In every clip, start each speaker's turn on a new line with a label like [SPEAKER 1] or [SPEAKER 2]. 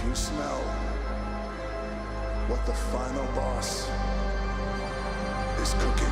[SPEAKER 1] you smell what the final boss is cooking?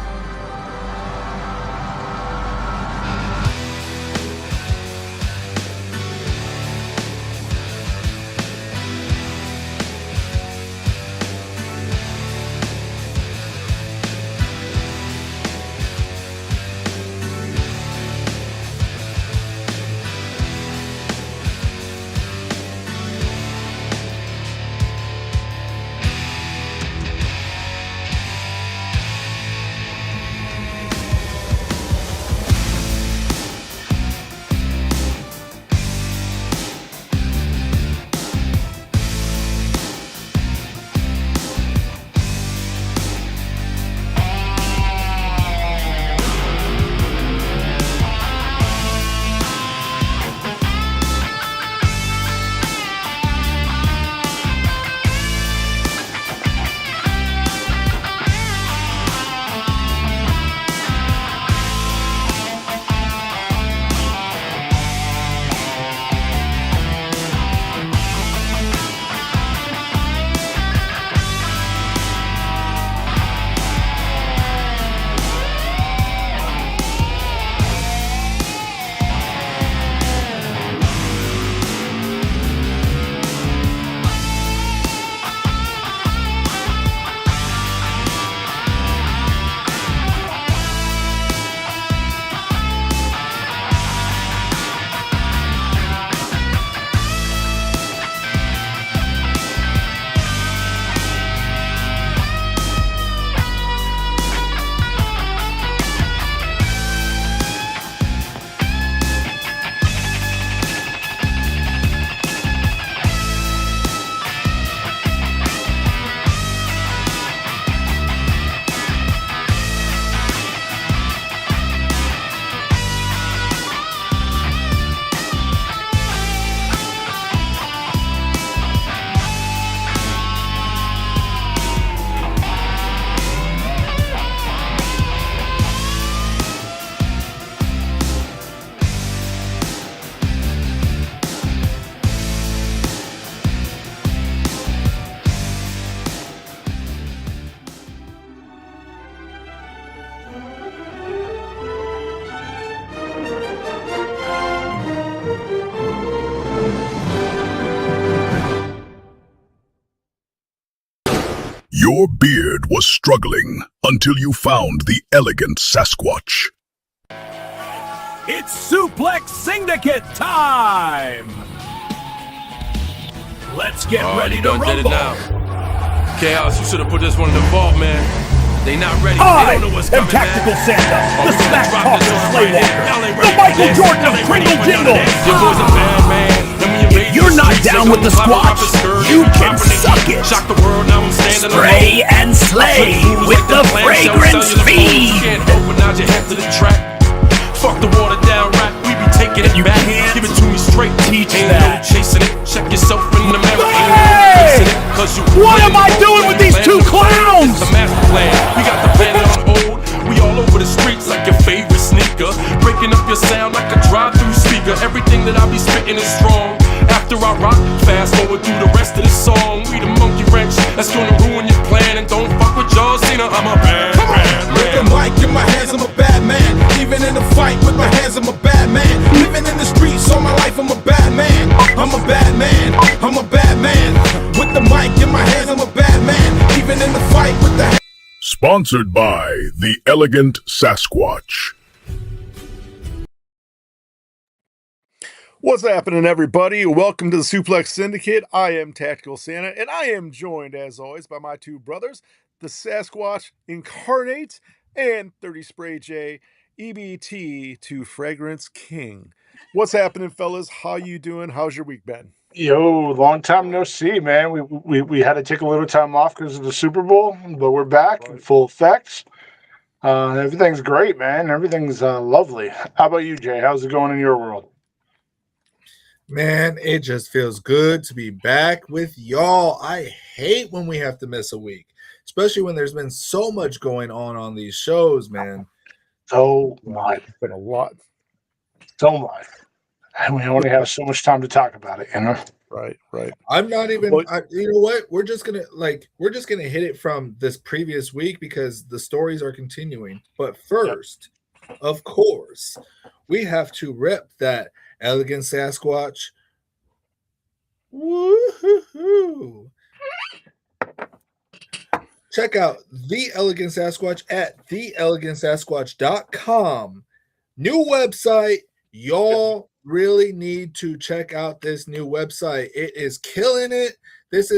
[SPEAKER 2] Your beard was struggling until you found the elegant Sasquatch.
[SPEAKER 3] It's Suplex Syndicate time! Let's get ready to rumble!
[SPEAKER 4] Did it now. Chaos, you should have put this one in the vault, man. They not ready.
[SPEAKER 3] I
[SPEAKER 4] they don't know what's
[SPEAKER 3] am
[SPEAKER 4] coming,
[SPEAKER 3] Tactical
[SPEAKER 4] man.
[SPEAKER 3] Santa, the smack talker
[SPEAKER 4] Right
[SPEAKER 3] Slaywalker, the Michael Jordan of Kringle Jingle!
[SPEAKER 4] Your boy's a bad man.
[SPEAKER 3] If you're not down with the Squatch, you can suck it!
[SPEAKER 4] Shock the world, now I'm standing
[SPEAKER 3] Spray and slay with the fragrance feed!
[SPEAKER 4] Open out your head to the track. Fuck the water down rap, we be taking it back. Give it to me straight,
[SPEAKER 3] teach
[SPEAKER 4] ain't
[SPEAKER 3] that.
[SPEAKER 4] no chasing it. Check yourself in the mirror,
[SPEAKER 3] Hey!
[SPEAKER 4] ain't no facing it. Cause you
[SPEAKER 3] What am I doing with these two clowns?
[SPEAKER 4] It's the master plan, we got the planet on hold. We all over the streets like your favorite sneaker. Breaking up your sound like a drive-through speaker. Everything that I be spitting is strong. After I rock, fast forward through the rest of the song. We the monkey wrench that's gonna ruin your plan. And don't fuck with John Cena, I'm a bad man.
[SPEAKER 5] With the mic in my hands, I'm a bad man. Even in a fight with my hands, I'm a bad man. Living in the streets all my life, I'm a bad man. I'm a bad man. I'm a bad man. With the mic in my hands, I'm a bad man. Even in the fight with the
[SPEAKER 2] Sponsored by the elegant Sasquatch.
[SPEAKER 6] What's happening, everybody? Welcome to the Suplex Syndicate. I am Tactical Santa, and I am joined, as always, by my two brothers, the Sasquatch Incarnate and 30 Spray J, EBT to Fragrance King. What's happening, fellas? How you doing? How's your week been?
[SPEAKER 7] Yo, long time no see, man. We had to take a little time off because of the Super Bowl, but we're back in full effect. Everything's great, man. Everything's lovely. How about you, Jay? How's it going in your world?
[SPEAKER 8] Man, it just feels good to be back with y'all. I hate when we have to miss a week, especially when there's been so much going on these shows, man.
[SPEAKER 7] So much.
[SPEAKER 6] It's been a lot.
[SPEAKER 7] So much. And we only have so much time to talk about it, you know?
[SPEAKER 6] Right.
[SPEAKER 8] I'm not even.
[SPEAKER 6] Well,
[SPEAKER 8] You know what? We're just gonna hit it from this previous week because the stories are continuing. But first, of course, we have to rep that elegant Sasquatch. Woo-hoo-hoo. Check out the Elegant Sasquatch at theelegantsasquatch.com. New website. Y'all really need to check out this new website. It is killing it. This.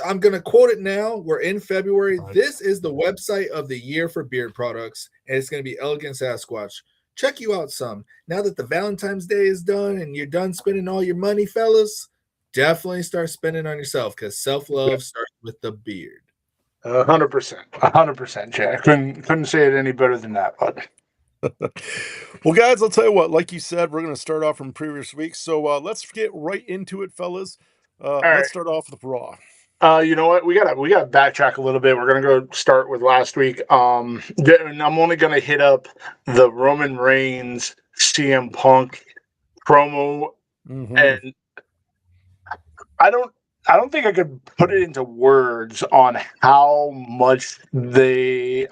[SPEAKER 8] I'm gonna quote it now. We're in February.
[SPEAKER 6] Right.
[SPEAKER 8] This is the website of the year for beard products, and it's gonna be Elegant Sasquatch. Check you out some. Now that the Valentine's Day is done and you're done spending all your money, fellas, definitely start spending on yourself because self-love starts with the beard.
[SPEAKER 7] 100%, Jack. Couldn't say it any better than that, bud.
[SPEAKER 6] Well, guys, I'll tell you what. Like you said, we're going to start off from previous weeks. So let's get right into it, fellas.
[SPEAKER 7] All
[SPEAKER 6] Let's
[SPEAKER 7] right.
[SPEAKER 6] start off with Raw.
[SPEAKER 7] You know what? We gotta backtrack a little bit. We're gonna go start with last week. And I'm only gonna hit up the Roman Reigns CM Punk promo, and I don't think I could put it into words on how much I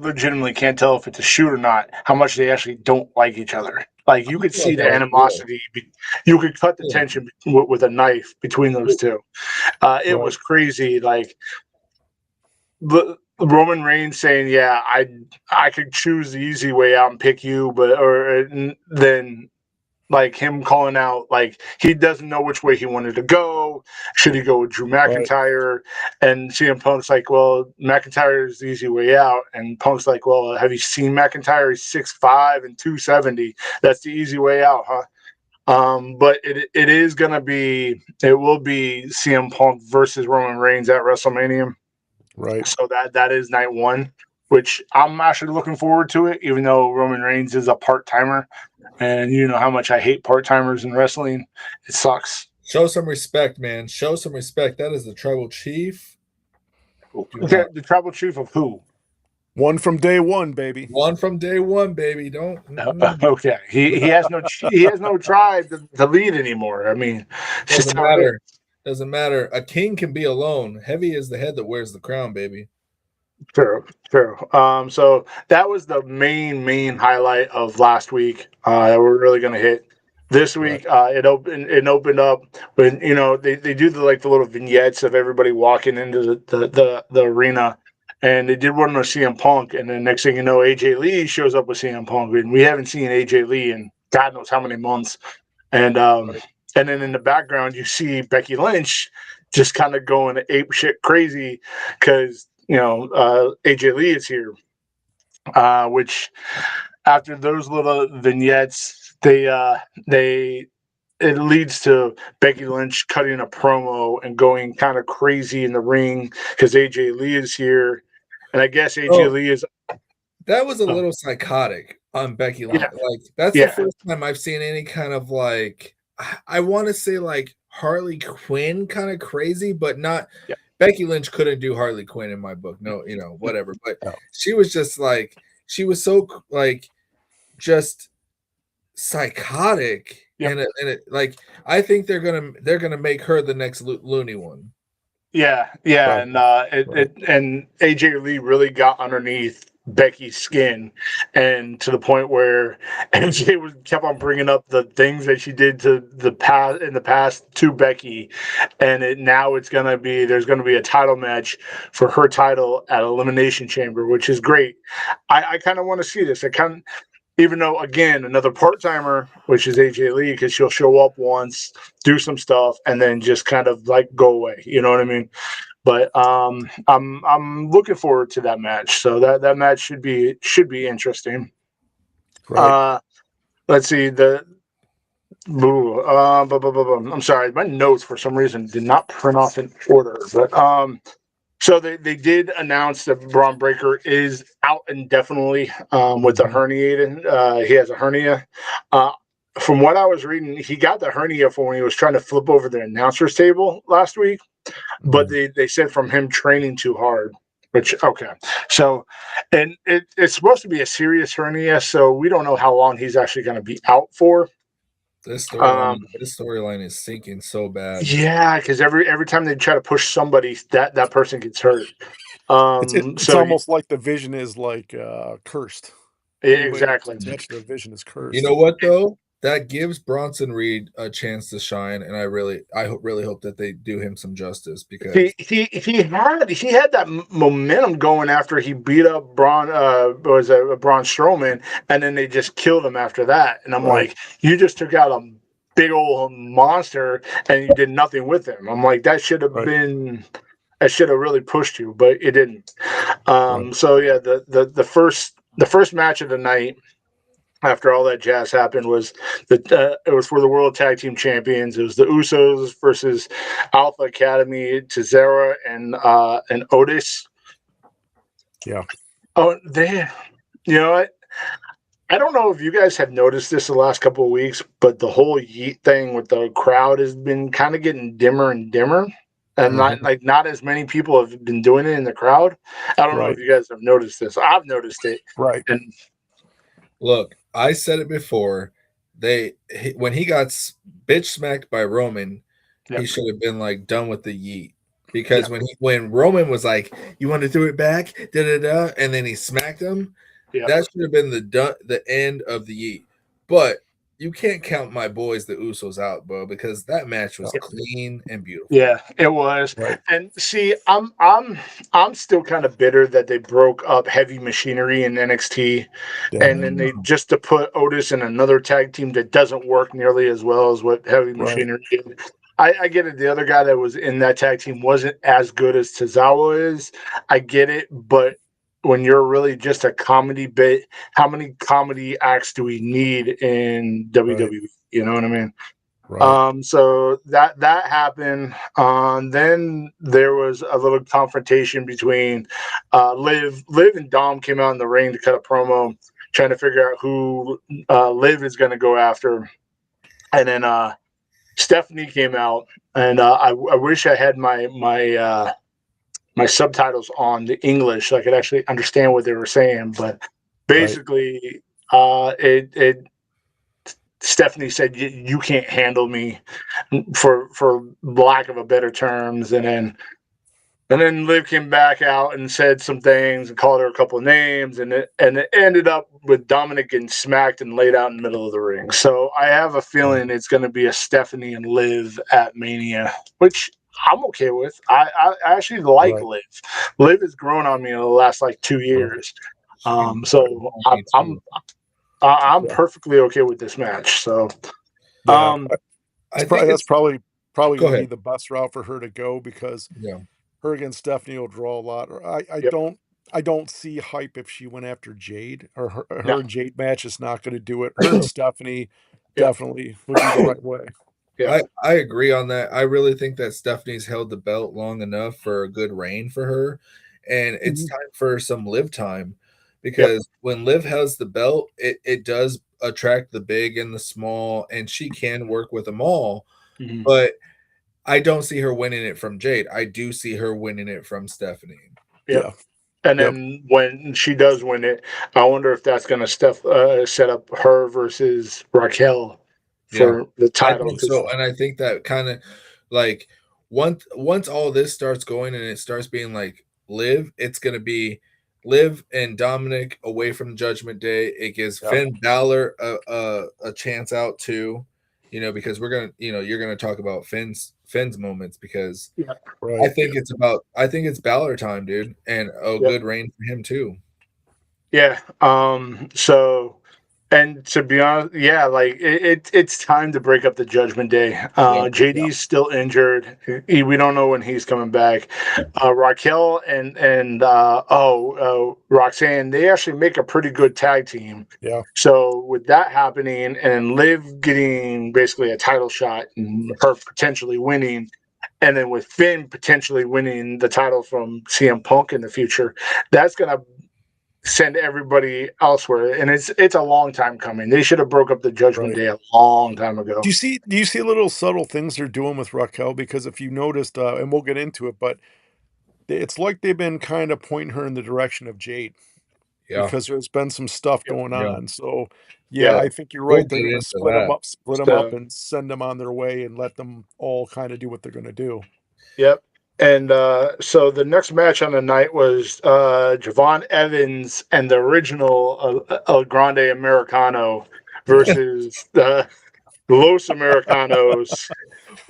[SPEAKER 7] legitimately can't tell if it's a shoot or not, how much they actually don't like each other. Like, you could see the animosity. You could cut the tension with a knife between those two. It was crazy. Like, Roman Reigns saying, "Yeah, I could choose the easy way out and pick you," then like him calling out, like, he doesn't know which way he wanted to go. Should he go with Drew McIntyre? And CM Punk's like, "Well, McIntyre is the easy way out." And Punk's like, "Well, have you seen McIntyre? He's 6'5" and 270. That's the easy way out, huh?" But it will be CM Punk versus Roman Reigns at WrestleMania.
[SPEAKER 6] Right.
[SPEAKER 7] So that is night one, which I'm actually looking forward to it, even though Roman Reigns is a part-timer. And you know how much I hate part-timers in wrestling. It sucks.
[SPEAKER 8] Show some respect, man. Show some respect. That is the tribal chief.
[SPEAKER 7] The tribal chief of who?
[SPEAKER 6] One from day one, baby.
[SPEAKER 8] One from day one, baby. Don't.
[SPEAKER 7] Okay. He has no tribe to lead anymore. I mean,
[SPEAKER 8] Doesn't matter. Doesn't matter. A king can be alone. Heavy is the head that wears the crown, baby.
[SPEAKER 7] True. So that was the main highlight of last week that we're really going to hit. This week, it opened up when, you know, they do the little vignettes of everybody walking into the arena, and they did one with CM Punk, and then next thing you know, AJ Lee shows up with CM Punk, and we haven't seen AJ Lee in God knows how many months, and then in the background you see Becky Lynch just kind of going ape shit crazy because, you know, AJ Lee is here, which after those little vignettes, it leads to Becky Lynch cutting a promo and going kind of crazy in the ring because AJ Lee is here, and I guess AJ Lee is.
[SPEAKER 8] That was a little psychotic on Becky Lynch.
[SPEAKER 7] Yeah.
[SPEAKER 8] Like, that's the first time I've seen any kind of, like, I want to say like Harley Quinn kind of crazy, but not.
[SPEAKER 7] Yeah.
[SPEAKER 8] Becky Lynch couldn't do Harley Quinn in my book. No, you know, whatever. But she was just like, she was so like just psychotic.
[SPEAKER 7] Yep.
[SPEAKER 8] And it like, I think they're gonna make her the next Looney one.
[SPEAKER 7] Yeah, and and AJ Lee really got underneath Becky's skin, and to the point where AJ kept on bringing up the things that she did to the past to Becky, and there's gonna be a title match for her title at Elimination Chamber, which is great. I kind of want to see this. Even though, again, another part-timer, which is AJ Lee, because she'll show up once, do some stuff, and then just kind of like go away. You know what I mean? But I'm looking forward to that match. So that match should be interesting.
[SPEAKER 6] Right.
[SPEAKER 7] Let's see I'm sorry, my notes for some reason did not print off in order. But so they did announce that Braun Breaker is out indefinitely with a herniated. He has a hernia. From what I was reading, he got the hernia for when he was trying to flip over the announcer's table last week. But they said from him training too hard. Which, okay. So, and it's supposed to be a serious hernia, so we don't know how long he's actually going to be out for.
[SPEAKER 8] This storyline is sinking so bad.
[SPEAKER 7] Yeah, because every time they try to push somebody, that person gets hurt.
[SPEAKER 6] It's almost like the Vision is like cursed. Anybody that's
[SPEAKER 7] Exactly.
[SPEAKER 6] attached to the Vision is
[SPEAKER 8] You
[SPEAKER 6] cursed.
[SPEAKER 8] know what though? That gives Bronson Reed a chance to shine, and really hope that they do him some justice because
[SPEAKER 7] He had that momentum going after he beat up Braun Strowman, and then they just killed him after that. And I'm
[SPEAKER 6] Right.
[SPEAKER 7] like, you just took out a big old monster, and you did nothing with him. I'm like, that should have
[SPEAKER 6] Right.
[SPEAKER 7] been. I should have really pushed you, but it didn't.
[SPEAKER 6] Right.
[SPEAKER 7] So yeah, the first match of the night after all that jazz happened was it was for the World Tag Team Champions. It was the Usos versus Alpha Academy, Cesaro and Otis.
[SPEAKER 6] Yeah.
[SPEAKER 7] Oh, you know what? I don't know if you guys have noticed this the last couple of weeks, but the whole Yeet thing with the crowd has been kind of getting dimmer and dimmer. And not as many people have been doing it in the crowd. I don't know
[SPEAKER 6] Right.
[SPEAKER 7] if you guys have noticed this. I've noticed it.
[SPEAKER 6] Right.
[SPEAKER 7] And
[SPEAKER 8] look, I said it before. When he got bitch smacked by Roman, he should have been like done with the yeet. Because when Roman was like, "You want to throw it back?" Da da da, and then he smacked him. That should have been the end of the yeet. But you can't count my boys, the Usos, out, bro, because that match was clean and beautiful.
[SPEAKER 7] Yeah, it was.
[SPEAKER 6] Right.
[SPEAKER 7] And see, I'm still kind of bitter that they broke up Heavy Machinery in NXT,
[SPEAKER 6] Yeah.
[SPEAKER 7] and then they just to put Otis in another tag team that doesn't work nearly as well as what Heavy
[SPEAKER 6] Right.
[SPEAKER 7] Machinery did. I get it. The other guy that was in that tag team wasn't as good as Tozawa is. I get it, but when you're really just a comedy bit, how many comedy acts do we need in WWE? You know what I mean?
[SPEAKER 6] Right.
[SPEAKER 7] So that happened. Then there was a little confrontation between Liv. Liv and Dom came out in the ring to cut a promo, trying to figure out who Liv is going to go after. And then Stephanie came out, and I wish I had my subtitles on the English so I could actually understand what they were saying. But basically, it Stephanie said, "You can't handle me," for lack of a better terms, and then Liv came back out and said some things and called her a couple of names, and it ended up with Dominic getting smacked and laid out in the middle of the ring. So I have a feeling it's going to be a Stephanie and Liv at Mania, which I'm okay with. I actually like
[SPEAKER 6] Right.
[SPEAKER 7] Liv. Liv has grown on me in the last like 2 years. So I'm perfectly okay with this match. So,
[SPEAKER 6] Yeah.
[SPEAKER 8] I think
[SPEAKER 6] That's probably
[SPEAKER 8] Go
[SPEAKER 6] going to be
[SPEAKER 8] ahead.
[SPEAKER 6] the best route for her to go because
[SPEAKER 8] Yeah.
[SPEAKER 6] her against Stephanie will draw a lot. Or I don't see hype if she went after Jade or her and Jade match is not going to do it. Her and Stephanie definitely would be the right way.
[SPEAKER 8] I agree on that. I really think that Stephanie's held the belt long enough for a good reign for her, and it's time for some Liv time because when Liv has the belt, it does attract the big and the small, and she can work with them all. But I don't see her winning it from Jade. I do see her winning it from Stephanie.
[SPEAKER 6] Yeah.
[SPEAKER 7] And then when she does win it, I wonder if that's going to set up her versus Raquel for the
[SPEAKER 8] I
[SPEAKER 7] title.
[SPEAKER 8] think so, and I think that kind of like once all this starts going and it starts being like Liv, it's gonna be Liv and Dominic away from Judgment Day. It gives Finn Balor a chance out too, because we're gonna you're gonna talk about Finn's moments because I think it's Balor time, dude, and a good reign for him too.
[SPEAKER 7] Yeah. So, and to be honest, yeah, like it's time to break up the Judgment Day. JD's still injured. We don't know when he's coming back. Raquel and Roxanne, they actually make a pretty good tag team.
[SPEAKER 6] Yeah.
[SPEAKER 7] So with that happening and Liv getting basically a title shot and her potentially winning, and then with Finn potentially winning the title from CM Punk in the future, that's gonna send everybody elsewhere, and it's a long time coming. They should have broke up the Judgment Day a long time ago.
[SPEAKER 6] Do you see little subtle things they're doing with Raquel? Because if you noticed, and we'll get into it, but it's like they've been kind of pointing her in the direction of Jade.
[SPEAKER 8] Yeah.
[SPEAKER 6] because there's been some stuff going
[SPEAKER 8] Yeah.
[SPEAKER 6] on. So, yeah,
[SPEAKER 7] Yeah.
[SPEAKER 6] I think you're
[SPEAKER 8] We'll
[SPEAKER 6] right. They're
[SPEAKER 8] get
[SPEAKER 6] going to
[SPEAKER 8] into
[SPEAKER 6] split them
[SPEAKER 8] that.
[SPEAKER 6] up, and send them on their way and let them all kind of do what they're going to do.
[SPEAKER 7] Yep. And so the next match on the night was Javon Evans and the original El Grande Americano versus the Los Americanos.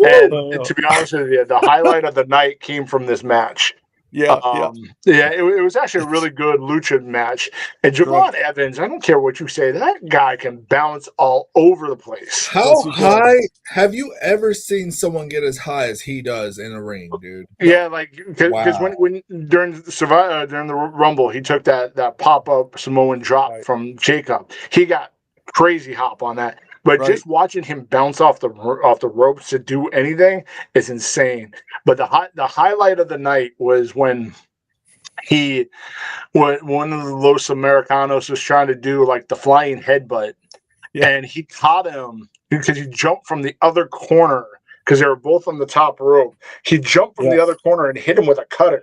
[SPEAKER 7] And
[SPEAKER 6] Uh,
[SPEAKER 7] to be honest with you, the highlight of the night came from this match.
[SPEAKER 6] yeah, yeah,
[SPEAKER 7] It was actually a really good lucha match. And
[SPEAKER 6] right.
[SPEAKER 7] Javon Evans, I don't care what you say, that guy can bounce all over the place.
[SPEAKER 8] How
[SPEAKER 6] Yes, he can.
[SPEAKER 8] high have you ever seen someone get as high as he does in a ring, dude?
[SPEAKER 7] Yeah, like because
[SPEAKER 8] Wow.
[SPEAKER 7] when during the Rumble, he took that pop up Samoan drop
[SPEAKER 6] Right,
[SPEAKER 7] from Jacob. He got crazy hop on that. But
[SPEAKER 6] right.
[SPEAKER 7] just watching him bounce off the ropes to do anything is insane. But the highlight of the night was when one of the Los Americanos was trying to do like the flying headbutt,
[SPEAKER 6] Yeah,
[SPEAKER 7] and he caught him because he jumped from the other corner because they were both on the top rope. He jumped from
[SPEAKER 6] yeah,
[SPEAKER 7] the other corner and hit him with a cutter,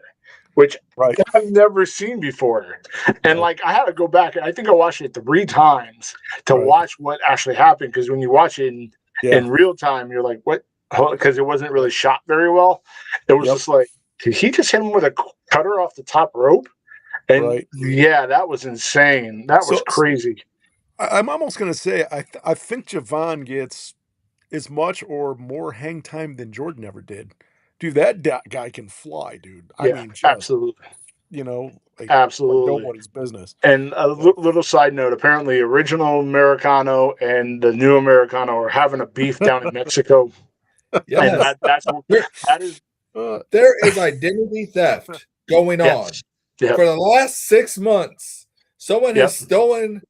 [SPEAKER 7] which
[SPEAKER 6] right.
[SPEAKER 7] I've never seen before. And
[SPEAKER 6] No,
[SPEAKER 7] like I had to go back. I think I watched it 3 times to
[SPEAKER 6] right.
[SPEAKER 7] watch what actually happened because when you watch it
[SPEAKER 6] Yeah,
[SPEAKER 7] in real time, you're like, what? Because it wasn't really
[SPEAKER 6] right.
[SPEAKER 7] shot very well. It was
[SPEAKER 6] Yep,
[SPEAKER 7] just like, did he just hit him with a cutter off the top rope? And
[SPEAKER 6] right.
[SPEAKER 7] yeah, that was insane. That was
[SPEAKER 6] So
[SPEAKER 7] crazy.
[SPEAKER 6] I'm almost going to say I think Javon gets as much or more hang time than Jordan ever did. Dude, that guy can fly, dude. I
[SPEAKER 7] Yeah,
[SPEAKER 6] mean, just
[SPEAKER 7] absolutely.
[SPEAKER 6] like
[SPEAKER 7] Absolutely.
[SPEAKER 6] nobody's business.
[SPEAKER 7] And a
[SPEAKER 6] But
[SPEAKER 7] little side note, apparently original Americano and the new Americano are having a beef down in Mexico. And
[SPEAKER 8] Yes. There,
[SPEAKER 7] that is
[SPEAKER 6] uh,
[SPEAKER 8] there is identity theft going on.
[SPEAKER 7] yes. Yep.
[SPEAKER 8] For the last 6 months, someone
[SPEAKER 7] Yep.
[SPEAKER 8] has stolen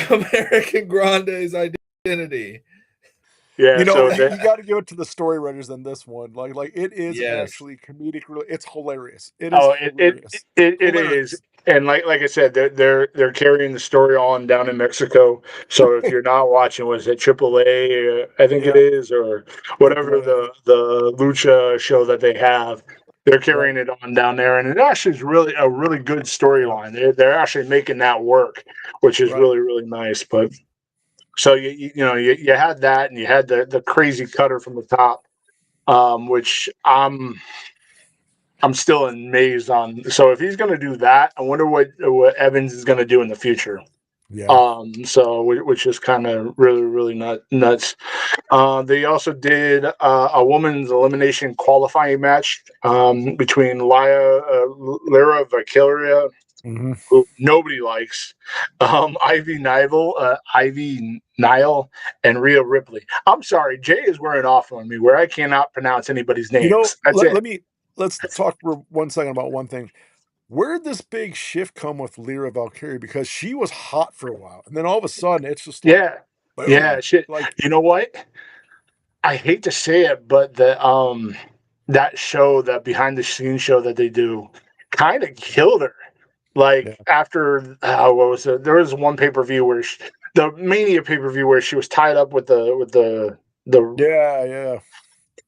[SPEAKER 8] American Grande's identity.
[SPEAKER 7] Yeah. So
[SPEAKER 6] you got to give it to the story writers in this one. Like it is
[SPEAKER 8] Yes.
[SPEAKER 6] actually comedic. It's hilarious. It is hilarious.
[SPEAKER 7] it is.
[SPEAKER 6] Hilarious.
[SPEAKER 7] And like I said, they're carrying the story on down in Mexico. So if you're not watching, was it AAA? I think it
[SPEAKER 6] Yeah,
[SPEAKER 7] is, or whatever
[SPEAKER 6] Triple A.
[SPEAKER 7] the lucha show that they have. They're
[SPEAKER 6] Right.
[SPEAKER 7] carrying it on down there, and it actually is really a really good
[SPEAKER 6] Yeah.
[SPEAKER 7] storyline. They're actually making that work, which is
[SPEAKER 6] Right.
[SPEAKER 7] really nice. But so you had that, and you had the crazy cutter from the top, which I'm still amazed on. So if he's going to do that, I wonder what Evans is going to do in the future.
[SPEAKER 6] Yeah.
[SPEAKER 7] So which is kind of really nuts. They also did a women's elimination qualifying match between Lyra Valkyria,
[SPEAKER 6] Hmm.
[SPEAKER 7] who nobody likes, Ivy Nile, and Rhea Ripley. I'm sorry, Jay is wearing off on me where I cannot pronounce anybody's names. That's it.
[SPEAKER 6] Let's talk for 1 second about one thing. Where did this big shift come with Lyra Valkyrie? Because she was hot for a while, and then all of a sudden, it's just like,
[SPEAKER 7] Yeah, yeah.
[SPEAKER 6] boom.
[SPEAKER 7] Shit.
[SPEAKER 6] Like,
[SPEAKER 7] You know what? I hate to say it, but that show, that behind the scenes show that they do, kind of killed her.
[SPEAKER 6] yeah,
[SPEAKER 7] Like after what was it? There was one pay-per-view where the Mania pay-per-view where she was tied up with the
[SPEAKER 6] yeah.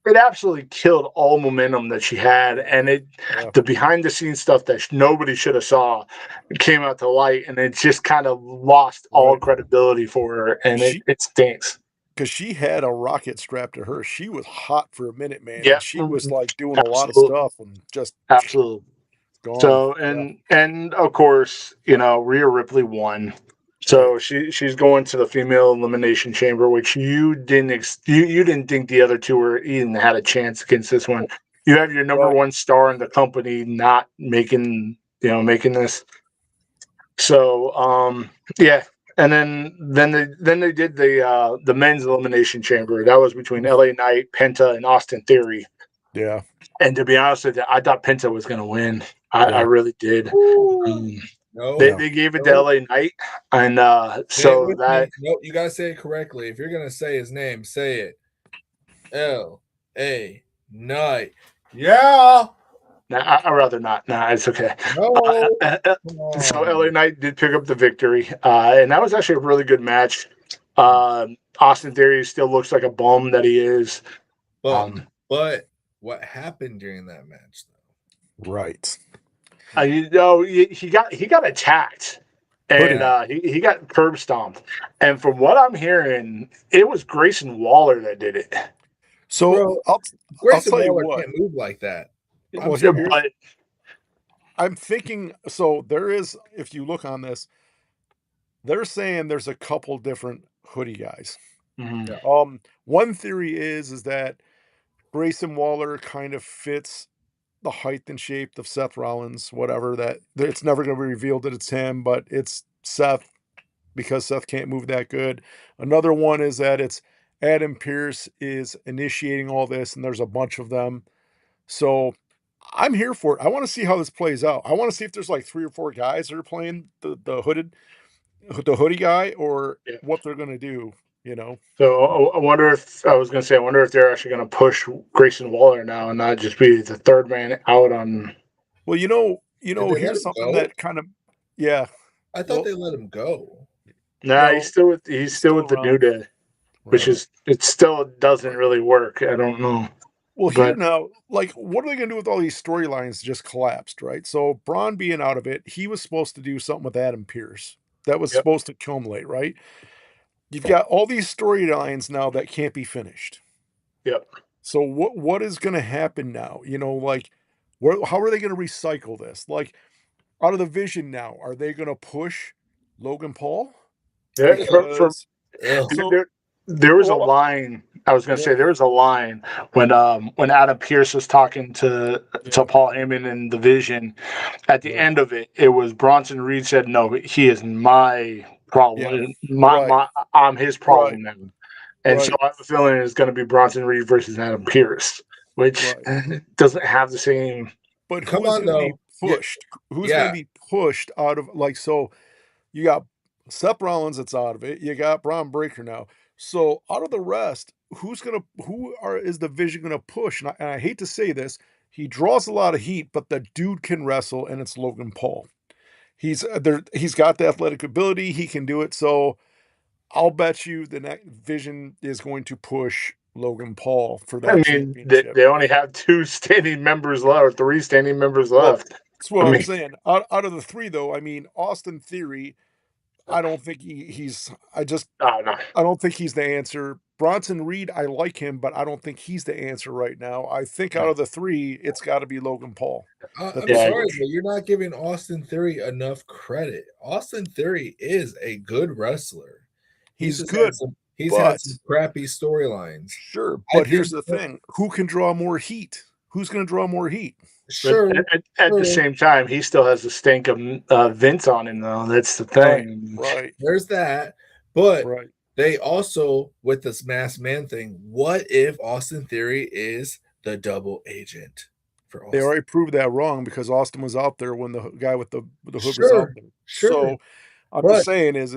[SPEAKER 7] it absolutely killed all momentum that she had, and
[SPEAKER 6] Yeah.
[SPEAKER 7] the behind the scenes stuff that nobody should have saw came out to light, and it just kind of lost all
[SPEAKER 6] Right.
[SPEAKER 7] credibility for her, and
[SPEAKER 6] She
[SPEAKER 7] it stinks.
[SPEAKER 6] because she had a rocket strapped to her. She was hot for a minute, man,
[SPEAKER 7] Yeah,
[SPEAKER 6] and she was like doing a lot of
[SPEAKER 7] absolutely,
[SPEAKER 6] stuff and just
[SPEAKER 7] absolutely.
[SPEAKER 6] gone.
[SPEAKER 7] So
[SPEAKER 6] Yeah,
[SPEAKER 7] and of course, Rhea Ripley won.
[SPEAKER 6] right.
[SPEAKER 7] So she's going to the female elimination chamber, which you didn't think the other two were even had a chance against this one. You have your number
[SPEAKER 6] Right.
[SPEAKER 7] one star in the company not making this. So yeah, and then they did the men's elimination chamber. That was between LA Knight, Penta, and Austin Theory.
[SPEAKER 6] Yeah,
[SPEAKER 7] And to be honest with you, I thought Penta was going to win. I
[SPEAKER 6] yeah,
[SPEAKER 7] really did.
[SPEAKER 8] Ooh.
[SPEAKER 7] Um,
[SPEAKER 8] No.
[SPEAKER 6] yeah.
[SPEAKER 7] they gave it to
[SPEAKER 8] No.
[SPEAKER 7] LA Knight, and
[SPEAKER 8] Say it
[SPEAKER 7] so
[SPEAKER 8] with
[SPEAKER 7] that
[SPEAKER 8] me. No, you gotta say it correctly. If you're gonna say his name, say it. L.A. Knight. Yeah.
[SPEAKER 7] nah, I'd rather not. Nah, it's okay.
[SPEAKER 8] No.
[SPEAKER 7] So LA Knight did pick up the victory, and that was actually a really good match. Austin Theory still looks like a bum that he is.
[SPEAKER 8] But what happened during that match though?
[SPEAKER 6] Right.
[SPEAKER 7] He got attacked. and
[SPEAKER 6] Hooded.
[SPEAKER 7] he got curb stomped. And from what I'm hearing, it was Grayson Waller that did it.
[SPEAKER 6] So
[SPEAKER 8] Bro,
[SPEAKER 6] I'll
[SPEAKER 8] Grayson
[SPEAKER 6] tell you
[SPEAKER 8] Waller
[SPEAKER 6] what.
[SPEAKER 8] can't move like that. I'm
[SPEAKER 6] Well,
[SPEAKER 8] sorry.
[SPEAKER 7] But
[SPEAKER 6] I'm thinking. So there is, if you look on this, they're saying there's a couple different hoodie guys.
[SPEAKER 7] mhm.
[SPEAKER 8] Yeah.
[SPEAKER 6] One theory is that Grayson Waller kind of fits the height and shape of Seth Rollins, whatever, that it's never going to be revealed that it's him, but it's Seth because Seth can't move that good. Another one is that it's Adam Pierce is initiating all this, and there's a bunch of them. So I'm here for it. I want to see how this plays out. I want to see if there's like 3 or 4 guys that are playing the hoodie guy, or
[SPEAKER 7] Yeah.
[SPEAKER 6] what they're going to do, you know.
[SPEAKER 7] So I wonder if I was going to say I wonder if they're actually going to push Grayson Waller now and not just be the third man out on.
[SPEAKER 6] Well,
[SPEAKER 8] Did they let
[SPEAKER 6] here's
[SPEAKER 8] him
[SPEAKER 6] something
[SPEAKER 8] go?
[SPEAKER 6] that kind of, yeah.
[SPEAKER 8] I thought
[SPEAKER 6] Well,
[SPEAKER 8] they let him go.
[SPEAKER 7] Nah,
[SPEAKER 6] no,
[SPEAKER 7] he's
[SPEAKER 6] he's
[SPEAKER 7] still
[SPEAKER 6] still
[SPEAKER 7] with the New
[SPEAKER 6] around.
[SPEAKER 7] Day, which
[SPEAKER 6] Right.
[SPEAKER 7] is it still doesn't really work. I don't know,
[SPEAKER 6] Well, here
[SPEAKER 7] but
[SPEAKER 6] now, like, what are they going to do with all these storylines just collapsed, right? So Braun being out of it, he was supposed to do something with Adam Pierce that was
[SPEAKER 7] yep,
[SPEAKER 6] supposed to accumulate, right? You've got all these storylines now that can't be finished.
[SPEAKER 7] yep.
[SPEAKER 6] So what is going to happen now? Like, how are they going to recycle this? Like, out of the Vision now, are they going to push Logan Paul?
[SPEAKER 7] Yeah, for
[SPEAKER 6] Because
[SPEAKER 8] Ugh.
[SPEAKER 6] so
[SPEAKER 7] there was a
[SPEAKER 6] well,
[SPEAKER 7] line. I was going to
[SPEAKER 6] yeah,
[SPEAKER 7] say there was a line when Adam Pierce was talking to
[SPEAKER 6] yeah,
[SPEAKER 7] Paul Heyman in the Vision. At the
[SPEAKER 6] right,
[SPEAKER 7] end of it, it was Bronson Reed said, "No, he is my
[SPEAKER 6] yeah,
[SPEAKER 7] problem.
[SPEAKER 6] right,
[SPEAKER 7] I'm his
[SPEAKER 6] right,
[SPEAKER 7] problem now." And so
[SPEAKER 6] right,
[SPEAKER 7] I have a feeling it's going to be Bronson Reed versus Adam Pierce, which
[SPEAKER 6] right.
[SPEAKER 7] doesn't have the same.
[SPEAKER 6] But
[SPEAKER 8] Come
[SPEAKER 6] who is
[SPEAKER 8] on,
[SPEAKER 6] going to be
[SPEAKER 8] though. Yeah,
[SPEAKER 6] pushed? Who's going to
[SPEAKER 8] yeah.
[SPEAKER 6] be pushed out of, like, so you got Seth Rollins that's out of it. You got Braun Breaker now. So out of the rest, is the Vision going to push? And I hate to say this, he draws a lot of heat, but the dude can wrestle, and it's Logan Paul. He's there. He's got the athletic ability. He can do it. So I'll bet you the next Vision is going to push Logan Paul for
[SPEAKER 7] I
[SPEAKER 6] that
[SPEAKER 7] mean,
[SPEAKER 6] championship.
[SPEAKER 7] they only have two standing members left, or three standing members
[SPEAKER 6] Well,
[SPEAKER 7] left.
[SPEAKER 6] that's
[SPEAKER 7] I
[SPEAKER 6] what I'm
[SPEAKER 7] mean,
[SPEAKER 6] saying. Out of the 3, though, I mean, Austin Theory, I don't think he's.
[SPEAKER 7] no.
[SPEAKER 6] I don't think he's the answer. Bronson Reed, I like him, but I don't think he's the answer right now. I think out of the 3, it's got to be Logan Paul that
[SPEAKER 8] I'm
[SPEAKER 6] they
[SPEAKER 7] Yeah,
[SPEAKER 8] sorry,
[SPEAKER 6] push.
[SPEAKER 8] but you're not giving Austin Theory enough credit. Austin Theory is a good wrestler.
[SPEAKER 6] He's good,
[SPEAKER 8] He's had
[SPEAKER 6] but
[SPEAKER 8] some crappy storylines.
[SPEAKER 6] sure.
[SPEAKER 8] I
[SPEAKER 6] But here's
[SPEAKER 8] think
[SPEAKER 6] the thing: who can draw more heat? Who's going to draw more heat?
[SPEAKER 7] but
[SPEAKER 8] sure,
[SPEAKER 7] at the
[SPEAKER 8] sure,
[SPEAKER 7] same time, he still has the stink of Vince on him, though. That's the
[SPEAKER 6] Right,
[SPEAKER 7] thing.
[SPEAKER 6] right,
[SPEAKER 8] there's that. But
[SPEAKER 6] right.
[SPEAKER 8] they also, with this masked man thing, what if Austin Theory is the double agent for
[SPEAKER 6] They
[SPEAKER 8] Austin?
[SPEAKER 6] already proved that wrong because Austin was out there when the guy with the hood was out
[SPEAKER 8] Sure,
[SPEAKER 6] there.
[SPEAKER 8] sure.
[SPEAKER 6] So I'm just
[SPEAKER 8] But
[SPEAKER 6] saying is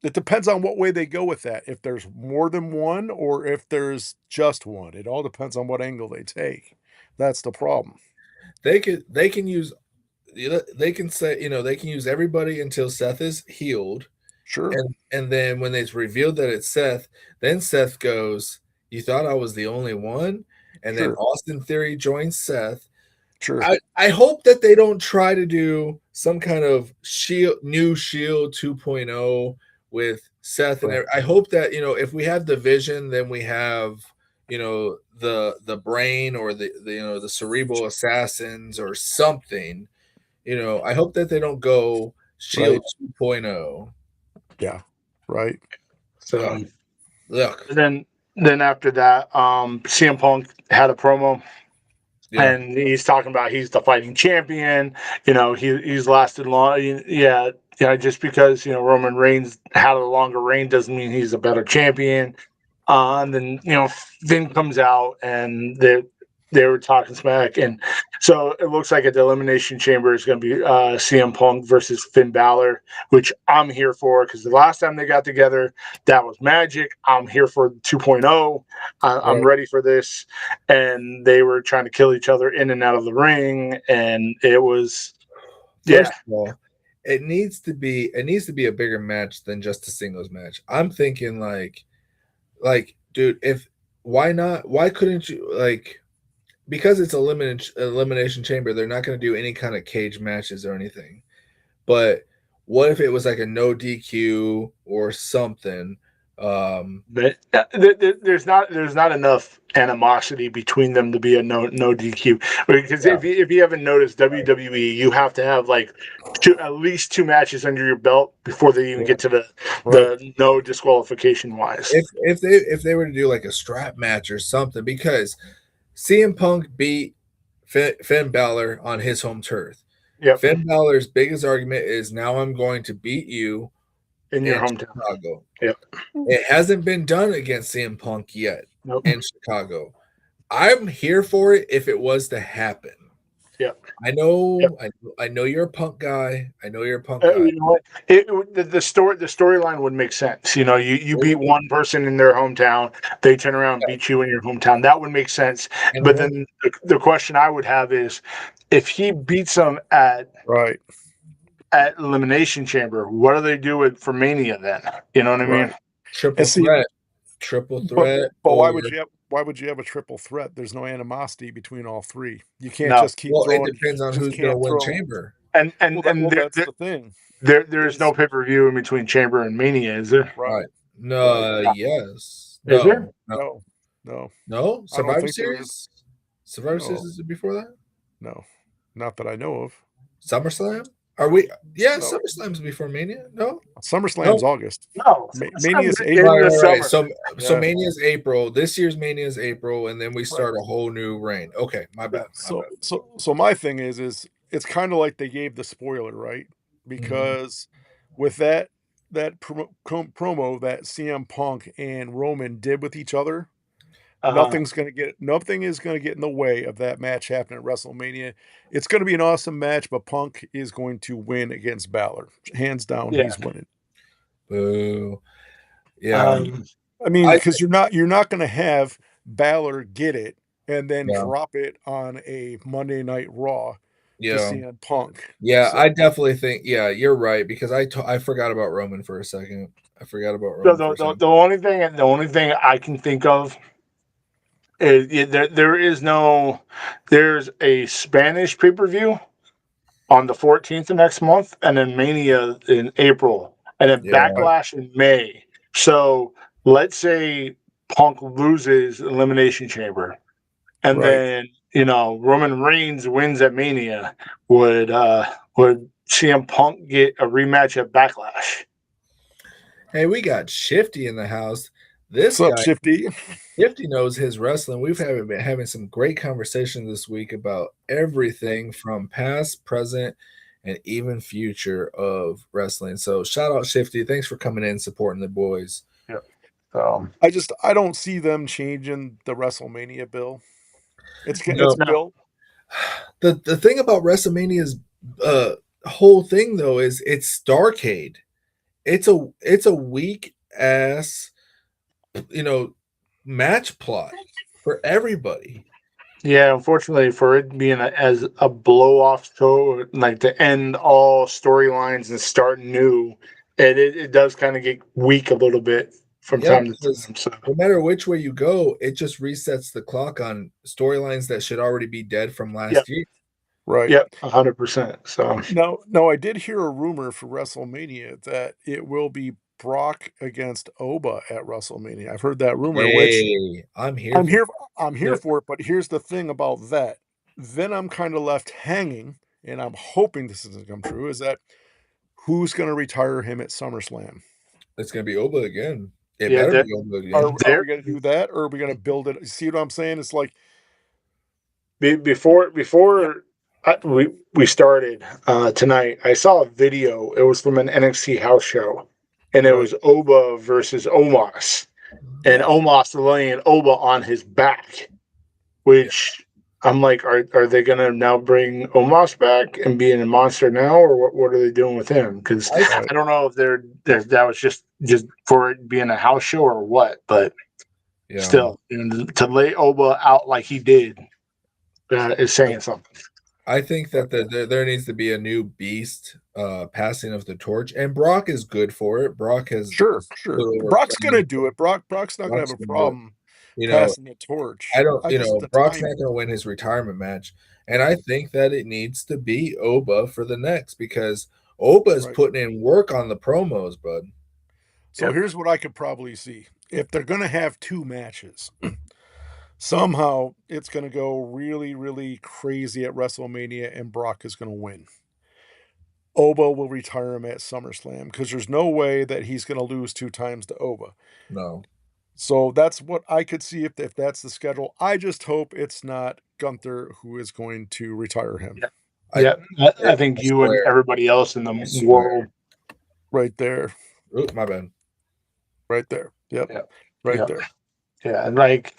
[SPEAKER 6] it depends on what way they go with that. If there's more than one or if there's just one. It all depends on what angle they take. That's the problem.
[SPEAKER 8] they can use they can say, they can use everybody until Seth is healed.
[SPEAKER 6] Sure,
[SPEAKER 8] And then when it's revealed that it's Seth, then Seth goes, "You thought I was the only one?" And then
[SPEAKER 6] sure,
[SPEAKER 8] Austin Theory joins Seth.
[SPEAKER 6] sure.
[SPEAKER 8] I hope that they don't try to do some kind of Shield 2.0 with Seth and
[SPEAKER 6] Right,
[SPEAKER 8] I hope that, if we have the Vision, then we have, the brain or the cerebral assassins or something. I hope that they don't go Shield
[SPEAKER 6] right.
[SPEAKER 8] 2.0.
[SPEAKER 6] Yeah, right.
[SPEAKER 8] Uh,
[SPEAKER 7] So
[SPEAKER 8] look,
[SPEAKER 7] then after that, CM Punk had a promo.
[SPEAKER 8] yeah,
[SPEAKER 7] And he's talking about he's the fighting champion. He's lasted long. Yeah, just because Roman Reigns had a longer reign doesn't mean he's a better champion. And then Finn comes out and they were talking smack, and so it looks like at the Elimination Chamber is going to be CM Punk versus Finn Balor, which I'm here for because the last time they got together, that was magic. I'm here for 2.0. I'm
[SPEAKER 8] right.
[SPEAKER 7] ready for this, and they were trying to kill each other in and out of the ring, and it was
[SPEAKER 8] First
[SPEAKER 7] yeah,
[SPEAKER 8] of all, it needs to be a bigger match than just a singles match. I'm thinking like dude, if why not? Why couldn't you because it's a elimination chamber, they're not going to do any kind of cage matches or anything. But what if it was like a no DQ or something?
[SPEAKER 7] But there's not enough animosity between them to be a no DQ. Because
[SPEAKER 8] Yeah.
[SPEAKER 7] if you haven't noticed, WWE, you have to have like at least 2 matches under your belt before they even get to the no disqualification wise.
[SPEAKER 8] If they were to do like a strap match or something, because CM Punk beat Finn Balor on his home turf.
[SPEAKER 7] Yep,
[SPEAKER 8] Finn Balor's biggest argument is now I'm going to beat you
[SPEAKER 7] in your
[SPEAKER 8] in
[SPEAKER 7] hometown.
[SPEAKER 8] Chicago.
[SPEAKER 7] Yep.
[SPEAKER 8] It hasn't been done against CM Punk yet
[SPEAKER 7] Nope.
[SPEAKER 8] in Chicago. I'm here for it if it was to happen.
[SPEAKER 7] Yep.
[SPEAKER 8] I know,
[SPEAKER 7] Yep.
[SPEAKER 8] I know you're a Punk guy. I know you're a Punk guy.
[SPEAKER 7] You know what? The storyline would make sense. You know, you beat one person in their hometown, they turn around and beat you in your hometown. That would make sense.
[SPEAKER 8] And
[SPEAKER 7] But then the question I would have is, if he beats them at Elimination Chamber, what do they do for Mania then? You know what I mean?
[SPEAKER 8] triple threat, triple threat.
[SPEAKER 6] But why
[SPEAKER 8] or-
[SPEAKER 6] would you have a triple threat? There's no animosity between all three. You can't
[SPEAKER 7] No.
[SPEAKER 6] just keep
[SPEAKER 8] Well,
[SPEAKER 6] throwing.
[SPEAKER 8] it depends on
[SPEAKER 6] you just
[SPEAKER 8] who's going to
[SPEAKER 6] can't
[SPEAKER 8] win
[SPEAKER 6] throw-
[SPEAKER 8] Chamber.
[SPEAKER 7] And
[SPEAKER 6] that's the thing.
[SPEAKER 7] there's no pay-per-view in between Chamber and Mania, is there?
[SPEAKER 8] Right. No,
[SPEAKER 7] Right.
[SPEAKER 8] yes.
[SPEAKER 7] Is there?
[SPEAKER 8] No.
[SPEAKER 6] No.
[SPEAKER 8] No?
[SPEAKER 6] I don't
[SPEAKER 8] Survivor
[SPEAKER 6] think there
[SPEAKER 8] Series?
[SPEAKER 6] is.
[SPEAKER 8] Survivor
[SPEAKER 6] No.
[SPEAKER 8] Series is before that?
[SPEAKER 6] No. Not that I know of.
[SPEAKER 8] SummerSlam? Are we? Yeah,
[SPEAKER 6] No.
[SPEAKER 8] SummerSlam's before Mania. No,
[SPEAKER 6] SummerSlam's
[SPEAKER 8] No.
[SPEAKER 6] August.
[SPEAKER 7] No.
[SPEAKER 6] Mania's
[SPEAKER 7] in
[SPEAKER 6] April.
[SPEAKER 7] the summer.
[SPEAKER 8] So
[SPEAKER 6] Yeah.
[SPEAKER 8] Mania's April. This year's Mania's April, and then we start a whole new reign. Okay, my bad.
[SPEAKER 6] So my thing is it's kind of like they gave the spoiler, right? Because with that promo that CM Punk and Roman did with each other, nothing is going to get in the way of that match happening at WrestleMania. It's going to be an awesome match, but Punk is going to win against Balor. Hands down, he's winning.
[SPEAKER 8] Boo. Yeah.
[SPEAKER 6] I mean, because you're not going to have Balor get it and then drop it on a Monday Night Raw to CM Punk.
[SPEAKER 8] Yeah,
[SPEAKER 6] So-
[SPEAKER 8] I definitely think. Yeah, you're right because I forgot about Roman for a second. I forgot about Roman.
[SPEAKER 7] The only thing I can think of is there's a Spanish pay-per-view on the 14th of next month, and then Mania in April, and then Backlash in May. So let's say Punk loses Elimination Chamber, and then Roman Reigns wins at Mania. Would CM Punk get a rematch at Backlash?
[SPEAKER 8] Hey, we got Shifty in the house. This
[SPEAKER 6] What's
[SPEAKER 8] guy,
[SPEAKER 6] up, Shifty?
[SPEAKER 8] Shifty knows his wrestling. We've been having some great conversations this week about everything from past, present, and even future of wrestling. So shout out Shifty. Thanks for coming in, supporting the boys.
[SPEAKER 6] I don't see them changing the WrestleMania bill. It's built.
[SPEAKER 8] The thing about WrestleMania's whole thing though is it's Starrcade. It's a weak ass match plot for everybody.
[SPEAKER 7] Yeah, unfortunately, for it being as a blow off show, like to end all storylines and start new, it does kind of get weak a little bit from time to time. So
[SPEAKER 8] no matter which way you go, it just resets the clock on storylines that should already be dead from last year.
[SPEAKER 6] Right.
[SPEAKER 7] Yep, 100%. So
[SPEAKER 6] no, I did hear a rumor for WrestleMania that it will be Brock against Oba at WrestleMania. I've heard that rumor, which
[SPEAKER 8] I'm here
[SPEAKER 6] for it. But here's the thing about that. Then I'm kind of left hanging, and I'm hoping this doesn't come true. Is that who's going to retire him at SummerSlam?
[SPEAKER 8] It's going to be Oba again. It
[SPEAKER 7] Yeah,
[SPEAKER 8] better be Oba again.
[SPEAKER 6] Are we going to do that, or are we going to build it? See what I'm saying? It's like
[SPEAKER 7] before we started tonight, I saw a video. It was from an NXT house show, and it was Oba versus Omos, and Omos laying Oba on his back, which I'm like, are they gonna now bring Omos back and being a monster now, or what are they doing with him? Because I don't know if that was just for it being a house show or what, but still, to lay Oba out like he did is saying something.
[SPEAKER 8] I think that there needs to be a new beast passing of the torch, and Brock is good for it. Brock has
[SPEAKER 6] sure. Brock's going to do it. Brock's not going to have a problem passing the torch.
[SPEAKER 8] Brock's not going to win his retirement match, and I think that it needs to be Oba for the next because Opa's
[SPEAKER 6] Right.
[SPEAKER 8] putting in work on the promos, bud.
[SPEAKER 6] So here's what I could probably see. If they're going to have 2 matches, somehow it's going to go really, really crazy at WrestleMania and Brock is going to win. Oba will retire him at SummerSlam because there's no way that he's going to lose 2 times to Oba.
[SPEAKER 8] No.
[SPEAKER 6] So that's what I could see if that's the schedule. I just hope it's not Gunther who is going to retire him.
[SPEAKER 7] I think you and everybody else in the world.
[SPEAKER 6] Right there.
[SPEAKER 8] Oop, my bad.
[SPEAKER 6] Right there. Yep. Right there.
[SPEAKER 7] Yeah, and like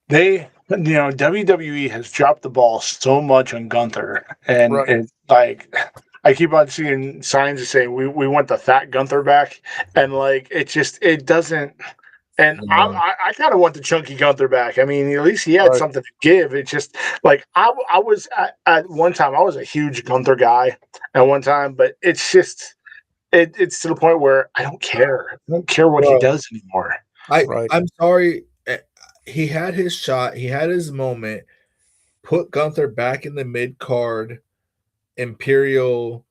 [SPEAKER 7] WWE has dropped the ball so much on Gunther, and
[SPEAKER 6] Right.
[SPEAKER 7] it's like I keep on seeing signs that saying we want the fat Gunther back, and like it doesn't. And I kind of want the chunky Gunther back. I mean, at least he had something to give. It's just like I was at one time. I was a huge Gunther guy at one time, but it's just it's to the point where I don't care. I don't care what he does anymore.
[SPEAKER 8] I'm sorry. He had his shot. He had his moment. Put Gunther back in the mid card, Imperial.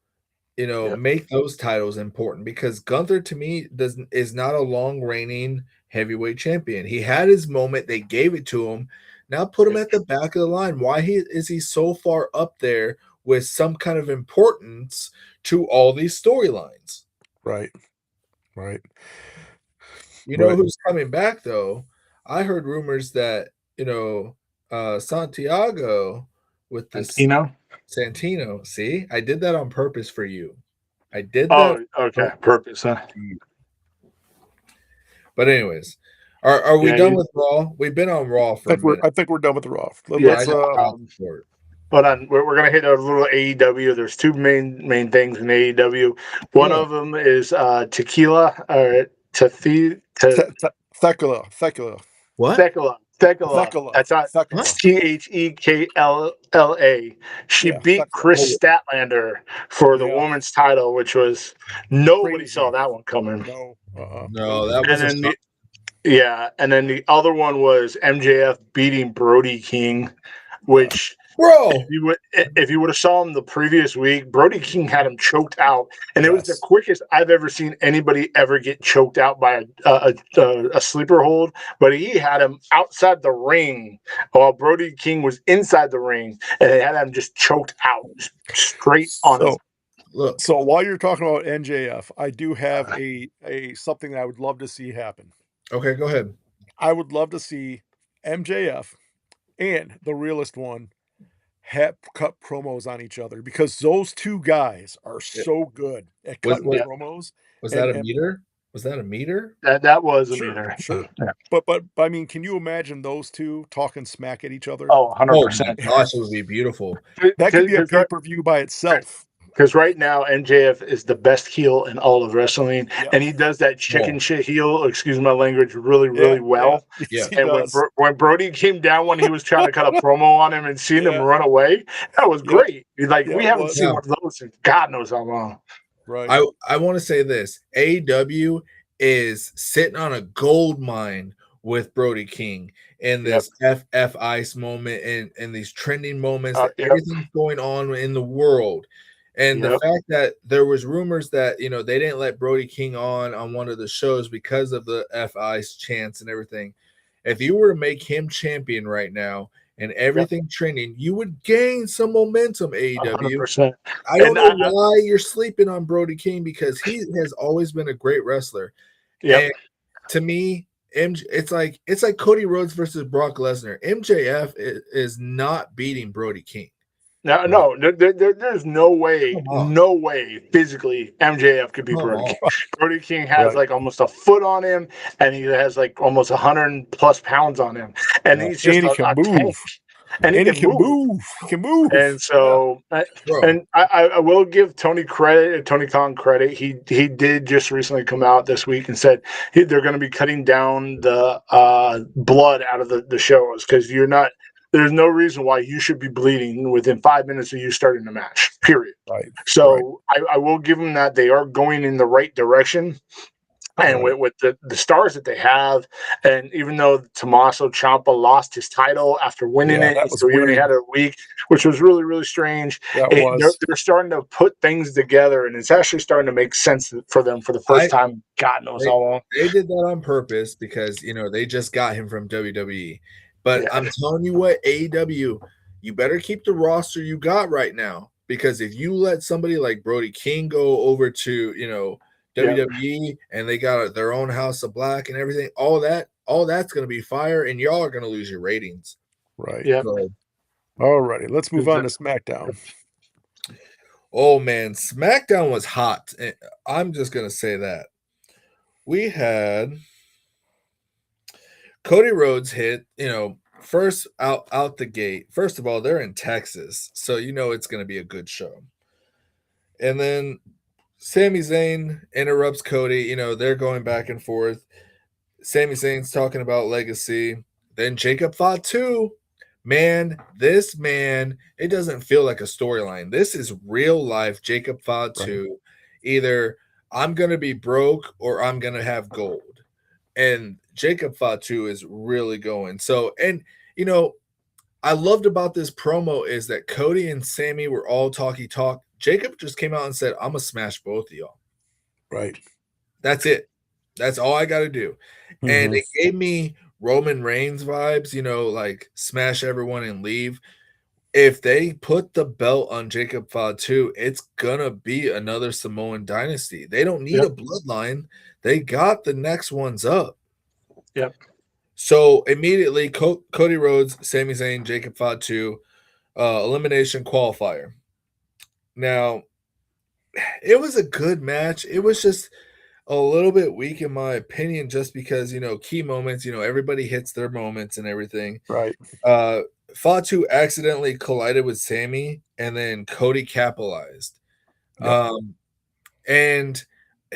[SPEAKER 8] Make those titles important because Gunther to me is not a long reigning heavyweight champion. He had his moment. They gave it to him. Now put him at the back of the line. Why is he so far up there with some kind of importance to all these storylines?
[SPEAKER 6] Right.
[SPEAKER 8] You know who's coming back though? I heard rumors that Santiago with this Santino. See, I did that on purpose for you. I did that.
[SPEAKER 7] Oh, okay, purpose, huh?
[SPEAKER 8] But anyways, are we done with Raw? We've been on Raw for a minute.
[SPEAKER 6] I think we're done with the Raw.
[SPEAKER 7] Let's But we're gonna hit a little AEW. There's 2 main things in AEW. One of them is tequila or
[SPEAKER 6] Thecla.
[SPEAKER 8] What?
[SPEAKER 7] Thecla. That's not Thekla. She beat Chris Statlander for the women's title, which was nobody saw that one coming.
[SPEAKER 8] No, that was
[SPEAKER 7] and then the other one was MJF beating Brody King, which if you would have saw him the previous week, Brody King had him choked out, and it was the quickest I've ever seen anybody ever get choked out by a sleeper hold. But he had him outside the ring while Brody King was inside the ring, and they had him just choked out straight on his.
[SPEAKER 6] Look. So while you're talking about MJF, I do have a something that I would love to see happen.
[SPEAKER 8] Okay, go ahead.
[SPEAKER 6] I would love to see MJF and the realest one cut promos on each other because those 2 guys are so good at cutting promos.
[SPEAKER 8] Was that a meter? Was that a meter?
[SPEAKER 7] That was a meter.
[SPEAKER 6] Sure. Yeah. But I mean, can you imagine those 2 talking smack at each other?
[SPEAKER 7] Oh, 100%.
[SPEAKER 8] Gosh, it would be beautiful.
[SPEAKER 6] That could be a pay-per-view by itself.
[SPEAKER 7] Because right now, MJF is the best heel in all of wrestling, and he does that chicken shit heel, excuse my language, really well.
[SPEAKER 6] Yeah.
[SPEAKER 7] And when Brody came down when he was trying to cut a promo on him and seeing him run away, that was great. Like we haven't seen one of those in God knows how long.
[SPEAKER 6] Right.
[SPEAKER 8] I want to say this: AEW is sitting on a gold mine with Brody King and this FF Ice moment and these trending moments that everything's going on in the world. And the fact that there was rumors that, they didn't let Brody King on one of the shows because of the F Ice chants and everything. If you were to make him champion right now and everything trending, you would gain some momentum, AEW.
[SPEAKER 7] 100%.
[SPEAKER 8] I don't know why you're sleeping on Brody King because he has always been a great wrestler. And to me, it's like Cody Rhodes versus Brock Lesnar. MJF is not beating Brody King.
[SPEAKER 7] No, there's no way physically MJF could be Brody King. Brody King has like almost a foot on him, and he has like almost 100+ pounds on him, and he's just
[SPEAKER 6] he can move.
[SPEAKER 7] And he can move.
[SPEAKER 6] He can move.
[SPEAKER 7] And so, I will give Tony Khan credit. He did just recently come out this week and said they're going to be cutting down the blood out of the shows because there's no reason why you should be bleeding within 5 minutes of you starting the match, period.
[SPEAKER 6] Right.
[SPEAKER 7] So I will give them that. They are going in the right direction. And
[SPEAKER 6] Right.
[SPEAKER 7] with the stars that they have, and even though Tommaso Ciampa lost his title after winning
[SPEAKER 6] Yeah,
[SPEAKER 7] it,
[SPEAKER 6] that was
[SPEAKER 7] so he only
[SPEAKER 6] weird.
[SPEAKER 7] had a week, which was really, really strange.
[SPEAKER 6] That
[SPEAKER 7] They're,
[SPEAKER 6] was.
[SPEAKER 7] they're starting to put things together, and it's actually starting to make sense for them for the first time. God knows
[SPEAKER 8] They,
[SPEAKER 7] how long.
[SPEAKER 8] they did that on purpose because they just got him from WWE. But
[SPEAKER 7] Yeah,
[SPEAKER 8] I'm telling you what, AEW, you better keep the roster you got right now because if you let somebody like Brody King go over to
[SPEAKER 7] yeah,
[SPEAKER 8] WWE and they got their own House of Black and everything, all that's going to be fire, and y'all are going to lose your ratings.
[SPEAKER 6] Right.
[SPEAKER 7] yeah.
[SPEAKER 8] So,
[SPEAKER 6] Alrighty, let's move on to
[SPEAKER 7] Exactly.
[SPEAKER 6] SmackDown.
[SPEAKER 8] oh man, SmackDown was hot. I'm just going to say that we had Cody Rhodes hit, first out the gate. First of all, they're in Texas, so it's going to be a good show. And then Sami Zayn interrupts Cody. They're going back and forth. Sami Zayn's talking about legacy. Then Jacob fought too. Man, this man, it doesn't feel like a storyline. This is real life. Jacob fought
[SPEAKER 6] Right.
[SPEAKER 8] too. Either I'm going to be broke or I'm going to have gold. And Jacob Fatu is really going. So, and I loved about this promo is that Cody and Sammy were all talky talk. Jacob just came out and said, I'm gonna smash both of y'all.
[SPEAKER 6] Right.
[SPEAKER 8] That's it. That's all I gotta do. And
[SPEAKER 6] Mhm.
[SPEAKER 8] it gave me Roman Reigns vibes, like smash everyone and leave. If they put the belt on Jacob Fatu, it's gonna be another Samoan dynasty. They don't need
[SPEAKER 7] Yep,
[SPEAKER 8] a bloodline. They got the next ones up.
[SPEAKER 7] yep.
[SPEAKER 8] So immediately, Cody Rhodes, Sami Zayn, Jacob Fatu, elimination qualifier. Now, it was a good match. It was just a little bit weak in my opinion, just because key moments. Everybody hits their moments and everything.
[SPEAKER 6] Right.
[SPEAKER 8] Uh, Fatu accidentally collided with Sammy, and then Cody capitalized.
[SPEAKER 6] Yep.
[SPEAKER 8] And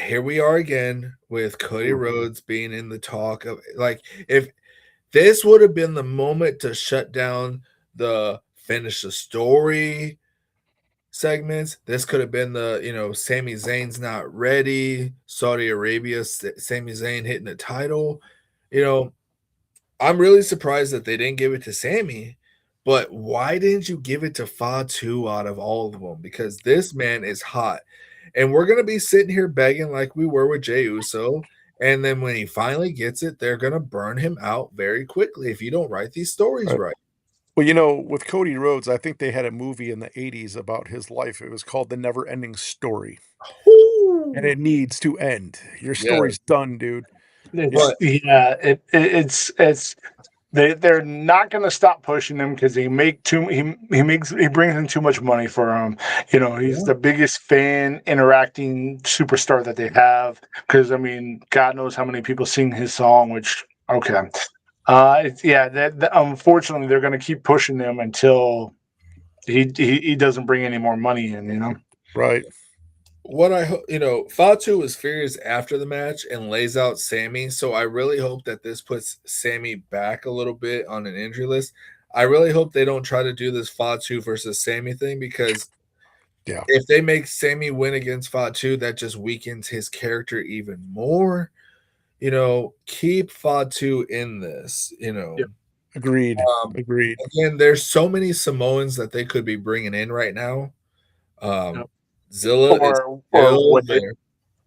[SPEAKER 8] here we are again with Cody Rhodes being in the talk of like if this would have been the moment to shut down the finish the story segments. This could have been the, Sami Zayn's not ready, Saudi Arabia, Sami Zayn hitting the title. You know, I'm really surprised that they didn't give it to Sami, but why didn't you give it to Fatu out of all of them? Because this man is hot. And we're going to be sitting here begging like we were with Jey Uso. And then when he finally gets it, they're going to burn him out very quickly if you don't write these stories
[SPEAKER 6] Right.
[SPEAKER 8] right.
[SPEAKER 6] Well, with Cody Rhodes, I think they had a movie in the '80s about his life. It was called The Never Ending Story, and
[SPEAKER 8] Woo!
[SPEAKER 6] it needs to end. Your
[SPEAKER 8] Yeah.
[SPEAKER 6] story's done, dude. Yeah.
[SPEAKER 7] It's
[SPEAKER 8] But
[SPEAKER 7] yeah. It's they're not going to stop pushing him because he brings in too much money for him. He's
[SPEAKER 8] yeah,
[SPEAKER 7] the biggest fan interacting superstar that they have. Because I mean, God knows how many people sing his song. Which okay, yeah. Unfortunately, they're going to keep pushing him until he doesn't bring any more money in.
[SPEAKER 6] Right.
[SPEAKER 8] what I hope, Fatu was furious after the match and lays out Sammy. So I really hope that this puts Sammy back a little bit on an injury list. I really hope they don't try to do this Fatu versus Sammy thing because
[SPEAKER 6] Yeah.
[SPEAKER 8] if they make Sammy win against Fatu, that just weakens his character even more. Keep Fatu in this.
[SPEAKER 7] Yep.
[SPEAKER 6] Agreed.
[SPEAKER 8] Um,
[SPEAKER 6] Agreed.
[SPEAKER 8] Again, there's so many Samoans that they could be bringing in right now. Um,
[SPEAKER 7] Yep.
[SPEAKER 8] Zilla is
[SPEAKER 7] Or
[SPEAKER 8] still there.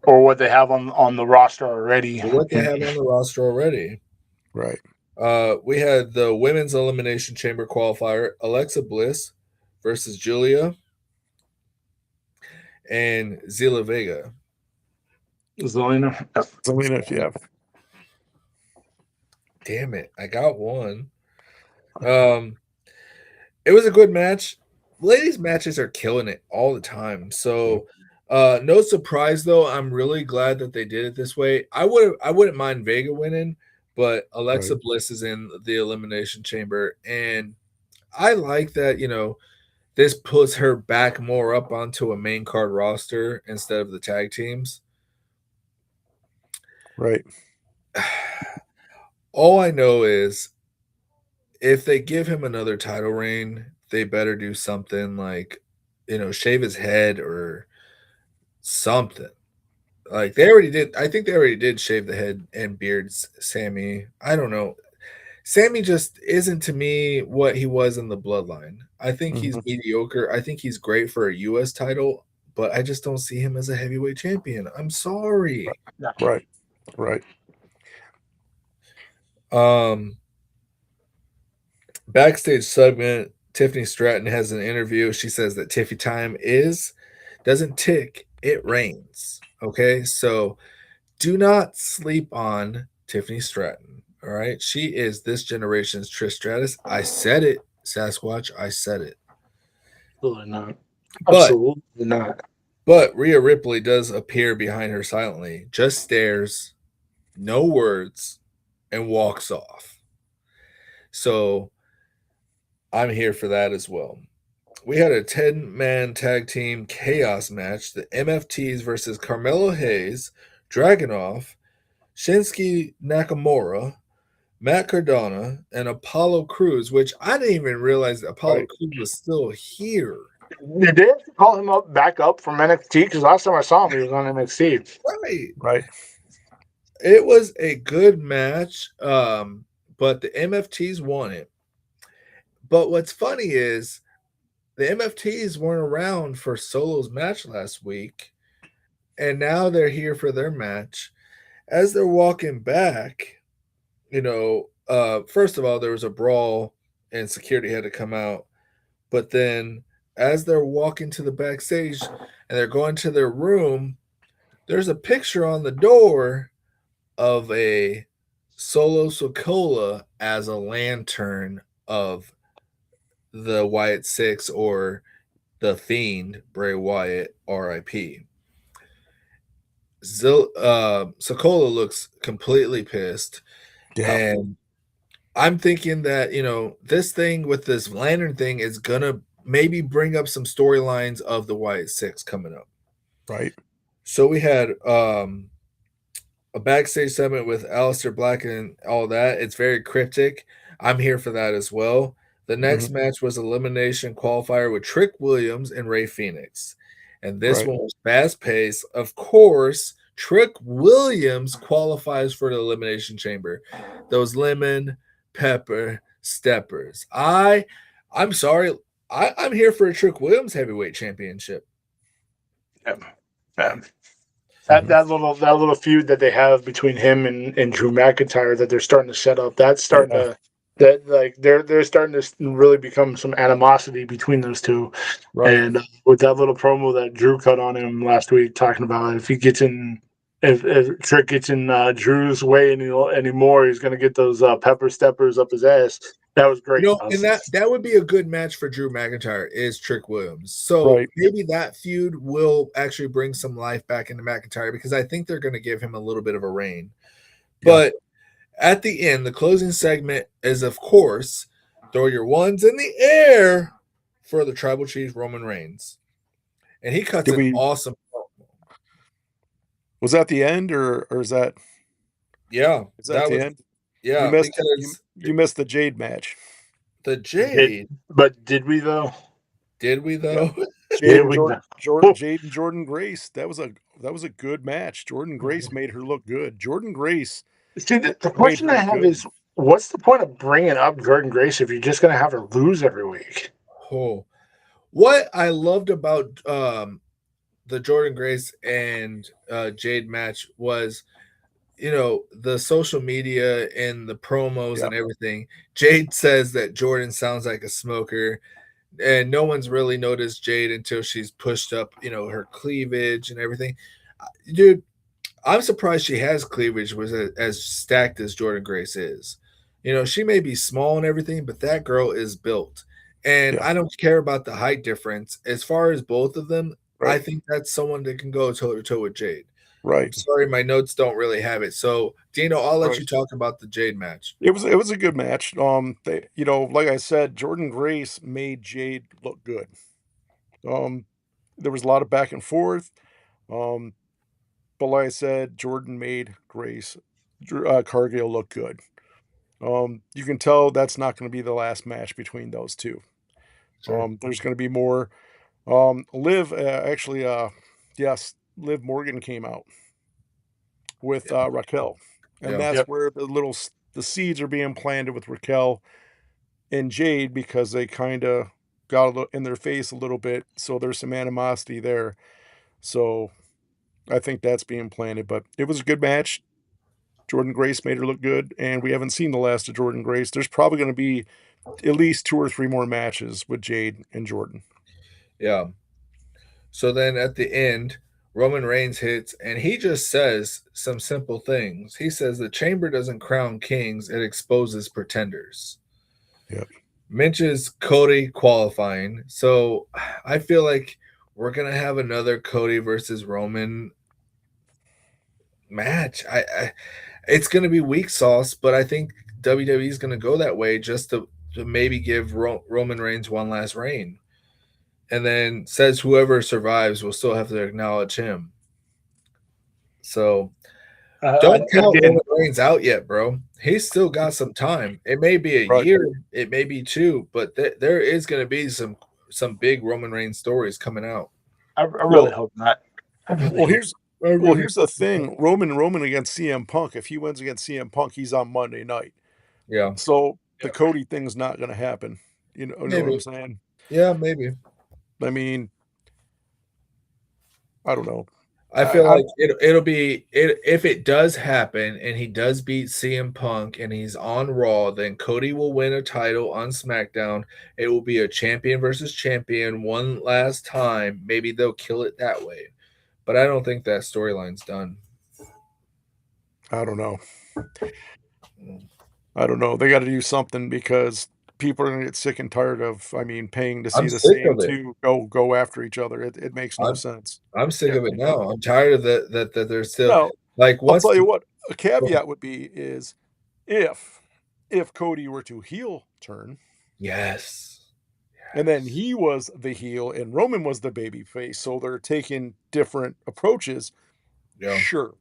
[SPEAKER 7] what they have on the roster already.
[SPEAKER 8] What they have on the roster already.
[SPEAKER 6] Right.
[SPEAKER 8] We had the women's elimination chamber qualifier: Alexa Bliss versus Julia and Zila Vega.
[SPEAKER 7] Zelina.
[SPEAKER 6] Zelina, yeah.
[SPEAKER 8] Damn it, I got one. Um, it was a good match. Ladies matches are killing it all the time. So, no surprise though. I'm really glad that they did it this way. I wouldn't mind Vega winning, but Alexa
[SPEAKER 6] Right.
[SPEAKER 8] Bliss is in the elimination chamber, and I like that. This puts her back more up onto a main card roster instead of the tag teams.
[SPEAKER 6] Right.
[SPEAKER 8] All I know is if they give him another title reign, they better do something like, shave his head or something. Like they already did. I think they already did shave the head and beards. Sammy. I don't know. Sammy just isn't to me what he was in the bloodline. I think he's
[SPEAKER 6] Mhm.
[SPEAKER 8] mediocre. I think he's great for a US title, but I just don't see him as a heavyweight champion. I'm sorry.
[SPEAKER 6] Right. Right.
[SPEAKER 8] Um Backstage segment, Tiffany Stratton has an interview. She says that Tiffy time doesn't tick, it rains. Okay? So do not sleep on Tiffany Stratton. All right? She is this generation's Trish Stratus. I said it, Sasquatch. I said it.
[SPEAKER 7] Absolutely not.
[SPEAKER 8] But
[SPEAKER 7] Absolutely not.
[SPEAKER 8] But Rhea Ripley does appear behind her silently, just stares, no words, and walks off. So I'm here for that as well. We had a 10-man tag team chaos match, the MFTs versus Carmelo Hayes, Dragunov, Shinsuke Nakamura, Matt Cardona, and Apollo Crews, which I didn't even realize that Apollo
[SPEAKER 6] Right.
[SPEAKER 8] Crews was still here.
[SPEAKER 7] Did they have to call him back up from NXT? Because last time I saw him, he was on NXT.
[SPEAKER 8] Right.
[SPEAKER 6] Right.
[SPEAKER 8] It was a good match, but the MFTs won it. But what's funny is the MFTs weren't around for Solo's match last week, and now they're here for their match. As they're walking back, first of all, there was a brawl and security had to come out. But then as they're walking to the backstage and they're going to their room, there's a picture on the door of a Solo Sokola as a lantern of the Wyatt Six or the Fiend Bray Wyatt, R.I.P. Sokola looks completely pissed,
[SPEAKER 6] Yeah.
[SPEAKER 8] and I'm thinking that this thing with this lantern thing is gonna maybe bring up some storylines of the Wyatt Six coming up.
[SPEAKER 6] Right.
[SPEAKER 8] So we had a backstage segment with Aleister Black and all that. It's very cryptic. I'm here for that as well. The next
[SPEAKER 6] Mhm.
[SPEAKER 8] match was elimination qualifier with Trick Williams and Ray Phoenix. And this
[SPEAKER 6] Right.
[SPEAKER 8] one was fast paced. Of course, Trick Williams qualifies for the elimination chamber. Those lemon pepper steppers. I'm sorry. I'm here for a Trick Williams heavyweight championship.
[SPEAKER 7] Yeah. Yeah.
[SPEAKER 6] Mhm.
[SPEAKER 7] That little feud that they have between him and Drew McIntyre that they're starting to set up, that's starting
[SPEAKER 6] Yeah.
[SPEAKER 7] to that like they're starting to really become some animosity between those two.
[SPEAKER 6] Right.
[SPEAKER 7] And with that little promo that Drew cut on him last week, talking about if Trick gets in Drew's way anymore, he's gonna get those pepper steppers up his ass. That was great.
[SPEAKER 8] And that would be a good match for Drew McIntyre is Trick Williams. So
[SPEAKER 6] Right.
[SPEAKER 8] maybe that feud will actually bring some life back into McIntyre because I think they're going to give him a little bit of a reign.
[SPEAKER 6] Yeah.
[SPEAKER 8] But at the end, the closing segment is, of course, throw your ones in the air for the Tribal Chief Roman Reigns, and he cuts
[SPEAKER 6] Did
[SPEAKER 8] an
[SPEAKER 6] we?
[SPEAKER 8] awesome.
[SPEAKER 6] Was that the end, or
[SPEAKER 8] Yeah,
[SPEAKER 6] is that
[SPEAKER 8] that
[SPEAKER 6] the
[SPEAKER 8] was
[SPEAKER 6] end? You
[SPEAKER 8] yeah
[SPEAKER 6] missed you
[SPEAKER 8] because
[SPEAKER 6] you missed the Jade match.
[SPEAKER 8] the Jade.
[SPEAKER 7] But did we though?
[SPEAKER 8] Did we
[SPEAKER 6] Yeah.
[SPEAKER 8] though?
[SPEAKER 6] Jade
[SPEAKER 7] Did
[SPEAKER 6] and
[SPEAKER 7] we though?
[SPEAKER 6] Jade and Jordan Grace. That was a good match. Jordan Grace made her look good. Jordan Grace
[SPEAKER 7] See, the
[SPEAKER 6] made
[SPEAKER 7] question
[SPEAKER 6] her
[SPEAKER 7] I have
[SPEAKER 6] good.
[SPEAKER 7] is, what's the point of bringing up Jordan Grace if you're just going to have her lose every week?
[SPEAKER 8] Oh, what I loved about the Jordan Grace and Jade match was, the social media and the promos
[SPEAKER 6] Yeah.
[SPEAKER 8] and everything. Jade says that Jordan sounds like a smoker, and no one's really noticed Jade until she's pushed up, her cleavage and everything. Dude, I'm surprised she has cleavage was as stacked as Jordan Grace is. She may be small and everything, but that girl is built. And
[SPEAKER 6] Yeah.
[SPEAKER 8] I don't care about the height difference. As far as both of them, I
[SPEAKER 6] Right.
[SPEAKER 8] think that's someone that can go toe to toe with Jade. I'm
[SPEAKER 6] Right.
[SPEAKER 8] sorry, my notes don't really have it. So, Dino, I'll let
[SPEAKER 6] Right.
[SPEAKER 8] you talk about the Jade match.
[SPEAKER 6] It was a good match. Like I said, Jordan Grace made Jade look good. Um, there was a lot of back and forth. Um, but like I said, Jordan made Cargill look good. You can tell that's not going to be the last match between those two.
[SPEAKER 8] Sure.
[SPEAKER 6] There's going to be more. Liv, actually, yes, Liv Morgan came out. with Raquel, and that's where the seeds are being planted with Raquel and Jade because they kind of got a little in their face a little bit, so there's some animosity there. So I think that's being planted, but it was a good match. Jordan Grace made her look good, and we haven't seen the last of Jordan Grace. There's probably going to be at least 2 or 3 more matches with Jade and Jordan.
[SPEAKER 8] Yeah. So then at the end, Roman Reigns hits, and he just says some simple things. He says the chamber doesn't crown kings, it exposes pretenders.
[SPEAKER 6] Yep.
[SPEAKER 8] Mentions Cody qualifying. So I feel like we're going to have another Cody versus Roman match. It's going to be weak sauce, but I think WWE is going to go that way just to maybe give Roman Reigns one last reign. And then says whoever survives will still have to acknowledge him. So don't count Roman Reigns out yet, bro. He's still got some time. It may be a year, it may be 2, but there is going to be some big Roman Reigns stories coming out.
[SPEAKER 7] I really hope not.
[SPEAKER 6] Well, here's the thing: Roman against CM Punk. If he wins against CM Punk, he's on Monday night.
[SPEAKER 8] Yeah.
[SPEAKER 6] So the Cody thing's not going to happen. You know what I'm saying?
[SPEAKER 8] Yeah, maybe.
[SPEAKER 6] I mean, I don't know.
[SPEAKER 8] I feel like it'll be if it does happen and he does beat CM Punk and he's on Raw, then Cody will win a title on SmackDown. It will be a champion versus champion one last time. Maybe they'll kill it that way, but I don't think that storyline's done.
[SPEAKER 6] I don't know. They got to do something because people are going to get sick and tired of, paying to see the same two go after each other. It makes no sense.
[SPEAKER 8] I'm sick of it now. I'm tired of that they're still
[SPEAKER 6] I'll tell you what, a caveat would be is if Cody were to heel turn.
[SPEAKER 8] Yes.
[SPEAKER 6] And then he was the heel and Roman was the baby face. So they're taking different approaches.
[SPEAKER 8] Yeah.
[SPEAKER 6] Sure.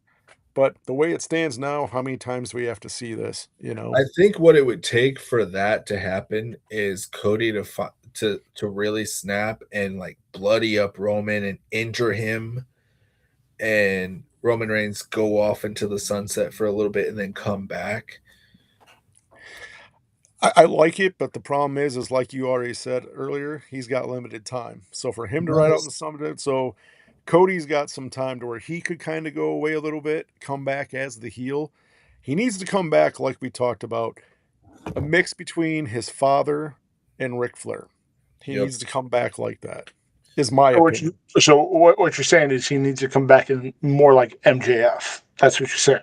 [SPEAKER 6] But the way it stands now, how many times do we have to see this?
[SPEAKER 8] I think what it would take for that to happen is Cody to really snap and like bloody up Roman and injure him, and Roman Reigns go off into the sunset for a little bit and then come back.
[SPEAKER 6] I like it, but the problem is like you already said earlier, he's got limited time. So for him to ride out in the sunset, so Cody's got some time to where he could kind of go away a little bit, come back as the heel. He needs to come back like we talked about, a mix between his father and Ric Flair. He needs to come back like that, is my opinion.
[SPEAKER 7] So what you're saying is he needs to come back in more like MJF. That's what you're saying.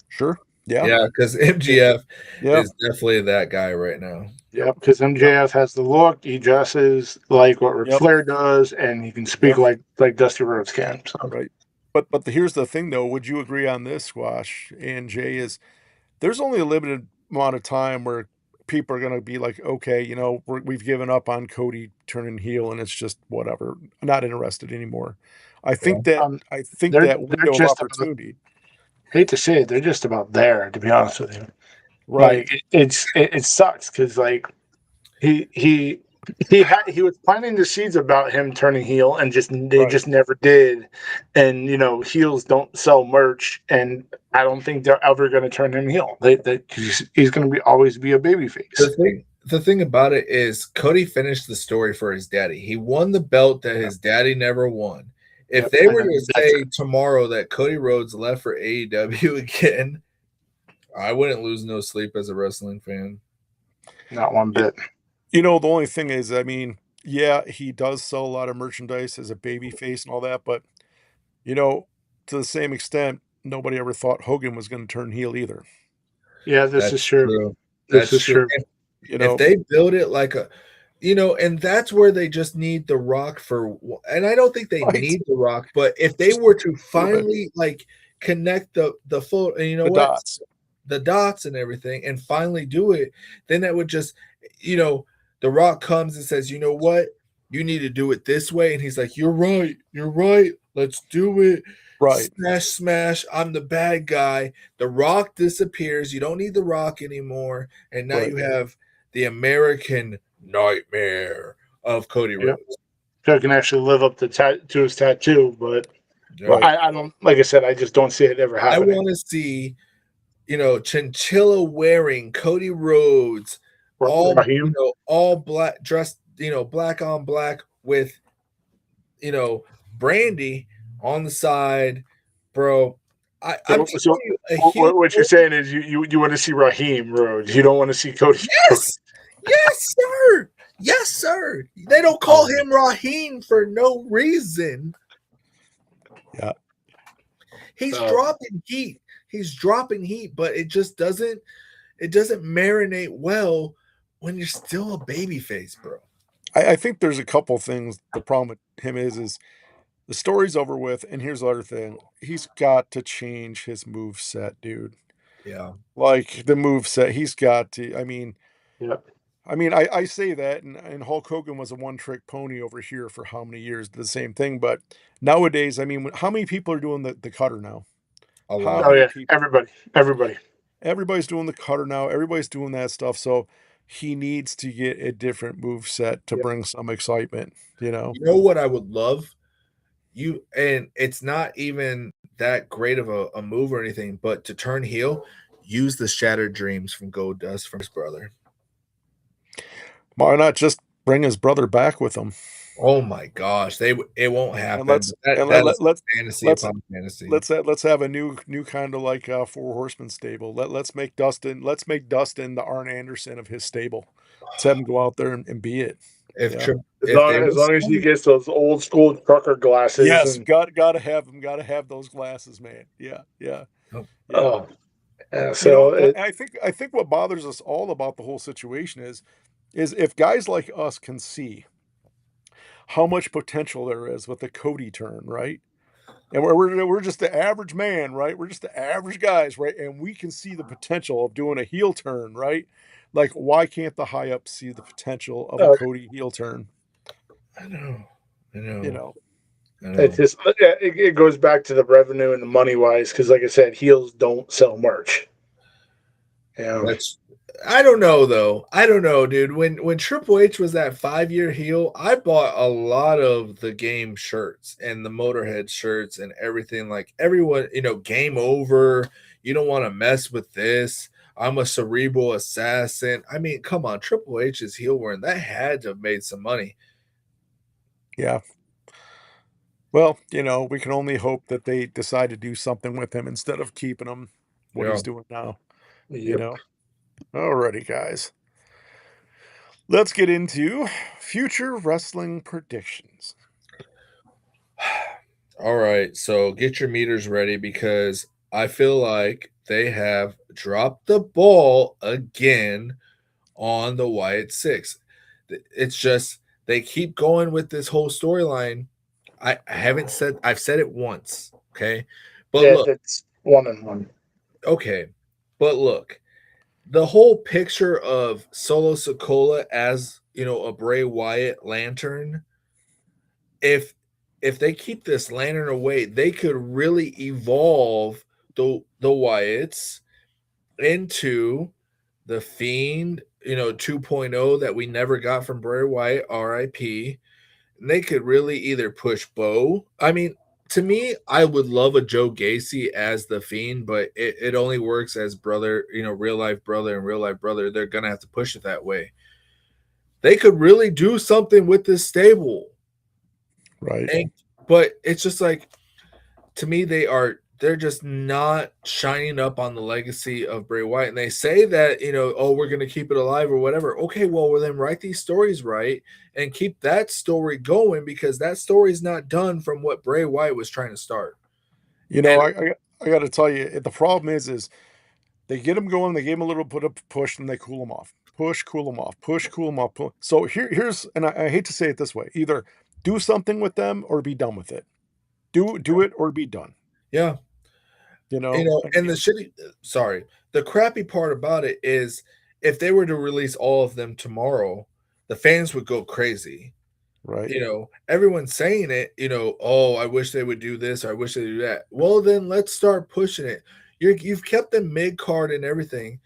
[SPEAKER 6] Sure. Yeah.
[SPEAKER 8] Yeah, because MJF is definitely that guy right now.
[SPEAKER 7] Yeah, because MJF has the look. He dresses like what Ric Flair does, and he can speak like Dusty Rhodes can. So.
[SPEAKER 6] Right. But here's the thing, though. Would you agree on this, Squash and Jay, is there's only a limited amount of time where people are going to be like, okay, we've given up on Cody turning heel, and it's just whatever. I'm not interested anymore. I think that window of opportunity.
[SPEAKER 7] Hate to say it, they're just about there, to be honest with you.
[SPEAKER 6] Right.
[SPEAKER 7] Like it sucks because like he was planting the seeds about him turning heel and just never did. And heels don't sell merch, and I don't think they're ever going to turn him heel. He's going to always be a babyface.
[SPEAKER 8] The thing about it is Cody finished the story for his daddy. He won the belt that his daddy never won. If they were to say tomorrow that Cody Rhodes left for AEW again, I wouldn't lose no sleep as a wrestling fan.
[SPEAKER 7] Not one bit.
[SPEAKER 6] The only thing is, he does sell a lot of merchandise as a baby face and all that, but, to the same extent, nobody ever thought Hogan was going to turn heel either.
[SPEAKER 7] Yeah, this is true.
[SPEAKER 8] This is true. If they build it like a... and that's where they just need The Rock for, and I don't think they need The Rock, but if they were to finally like connect the full, and the dots and everything, and finally do it, then that would just, The Rock comes and says, you know what, you need to do it this way, and he's like, you're right, let's do it.
[SPEAKER 6] Right.
[SPEAKER 8] Smash, I'm the bad guy. The Rock disappears. You don't need The Rock anymore, and now you have the American Nightmare of Cody Rhodes.
[SPEAKER 7] So I can actually live up to his tattoo, but But
[SPEAKER 8] Right.
[SPEAKER 7] I don't, like I said, I just don't see it ever
[SPEAKER 8] I
[SPEAKER 7] happening.
[SPEAKER 8] want to see, chinchilla wearing Cody Rhodes,
[SPEAKER 7] Raheem?
[SPEAKER 8] all black, dressed, black on black with, Brandy on the side, bro. I'm
[SPEAKER 7] So,
[SPEAKER 8] telling
[SPEAKER 7] so
[SPEAKER 8] you, a heel.
[SPEAKER 7] what you're saying is you want to see Raheem Rhodes. You don't want to see Cody Rhodes.
[SPEAKER 8] Yes, yes, sir. Yes, sir. They don't call him Raheem for no reason.
[SPEAKER 6] Yeah.
[SPEAKER 8] He's dropping heat. He's dropping heat, but it just doesn't. It doesn't marinate well when you're still a baby face, bro.
[SPEAKER 6] I think there's a couple things. The problem with him is the story's over with, and here's the other thing. He's got to change his move set, dude.
[SPEAKER 8] Yeah.
[SPEAKER 6] Like the move set, he's got to.
[SPEAKER 7] Yeah.
[SPEAKER 6] I say that, and Hulk Hogan was a one-trick pony over here for how many years, the same thing. But nowadays, how many people are doing the cutter now?
[SPEAKER 8] A
[SPEAKER 6] How
[SPEAKER 8] lot.
[SPEAKER 7] Oh
[SPEAKER 6] many
[SPEAKER 7] yeah,
[SPEAKER 6] people?
[SPEAKER 7] everybody.
[SPEAKER 6] Everybody's doing the cutter now. Everybody's doing that stuff. So he needs to get a different move set to
[SPEAKER 7] Yeah.
[SPEAKER 6] bring some excitement.
[SPEAKER 8] You know what I would love? And it's not even that great of a move or anything, but to turn heel, use the Shattered Dreams from Goldust from his brother.
[SPEAKER 6] Why not just bring his brother back with him?
[SPEAKER 8] Oh my gosh, it won't happen.
[SPEAKER 6] And let's
[SPEAKER 8] That,
[SPEAKER 6] and
[SPEAKER 8] that
[SPEAKER 6] let,
[SPEAKER 8] is
[SPEAKER 6] let's
[SPEAKER 8] fantasy
[SPEAKER 6] let's
[SPEAKER 8] upon fantasy.
[SPEAKER 6] let's have a new kind of like Four Horsemen stable. Let's make Dustin the Arn Anderson of his stable. Let's have him go out there and be it.
[SPEAKER 8] If
[SPEAKER 6] Yeah.
[SPEAKER 8] Trip,
[SPEAKER 7] As
[SPEAKER 8] if
[SPEAKER 7] long
[SPEAKER 8] they
[SPEAKER 7] as,
[SPEAKER 8] was,
[SPEAKER 7] long as he gets those old school trucker glasses
[SPEAKER 6] Yes,
[SPEAKER 7] and
[SPEAKER 6] gotta have him. Gotta have those glasses, man. Yeah, yeah, yeah.
[SPEAKER 7] oh yeah, so
[SPEAKER 6] I think what bothers us all about the whole situation is if guys like us can see how much potential there is with the Cody turn, right? And we're just the average man, right? We're just the average guys, right? And we can see the potential of doing a heel turn, right? Like, why can't the high ups see the potential of a Cody heel turn?
[SPEAKER 8] I know, I know,
[SPEAKER 6] You know,
[SPEAKER 8] I know.
[SPEAKER 7] it's just it goes back to the revenue and the money wise because like I said, heels don't sell merch. Yeah,
[SPEAKER 8] That's I don't know though. I don't know, dude. When Triple H was that 5-year heel, I bought a lot of the game shirts and the Motorhead shirts and everything. Like everyone, game over. You don't want to mess with this. I'm a cerebral assassin. I mean, come on, Triple H's heel wearing that had to have made some money.
[SPEAKER 6] yeah. Well, we can only hope that they decide to do something with him instead of keeping him what
[SPEAKER 8] Yeah.
[SPEAKER 6] he's doing now.
[SPEAKER 7] yep.
[SPEAKER 6] Alrighty, guys. Let's get into future wrestling predictions.
[SPEAKER 8] All right, so get your meters ready because I feel like they have dropped the ball again on the Wyatt Six. It's just they keep going with this whole storyline. I've said it once, okay? But
[SPEAKER 7] Yeah,
[SPEAKER 8] look,
[SPEAKER 7] that's 1-1.
[SPEAKER 8] okay. But look, the whole picture of Solo Sokola as, a Bray Wyatt lantern, if they keep this lantern away, they could really evolve the Wyatts into the Fiend, 2.0 that we never got from Bray Wyatt, RIP. And they could really either push Bo. I mean, to me, I would love a Joe Gacy as the Fiend, but it only works as brother, real life brother and real life brother. They're gonna have to push it that way. They could really do something with this stable.
[SPEAKER 6] Right.
[SPEAKER 8] But it's just like, to me, they're just not shining up on the legacy of Bray Wyatt. And they say that, we're going to keep it alive or whatever. Okay, well, then write these stories right and keep that story going because that story is not done from what Bray Wyatt was trying to start.
[SPEAKER 6] I got to tell you, the problem is they get them going, they give them a little bit of push, and they cool them off. Push, cool them off. Push, cool them off. So here's, and I hate to say it this way: either do something with them or be done with it. Do it or be done.
[SPEAKER 8] Yeah. And the crappy part about it is if they were to release all of them tomorrow, the fans would go crazy.
[SPEAKER 6] Right.
[SPEAKER 8] Everyone's saying it, oh, I wish they would do this, or I wish they do that. Well, then let's start pushing it. You've kept them mid card and everything.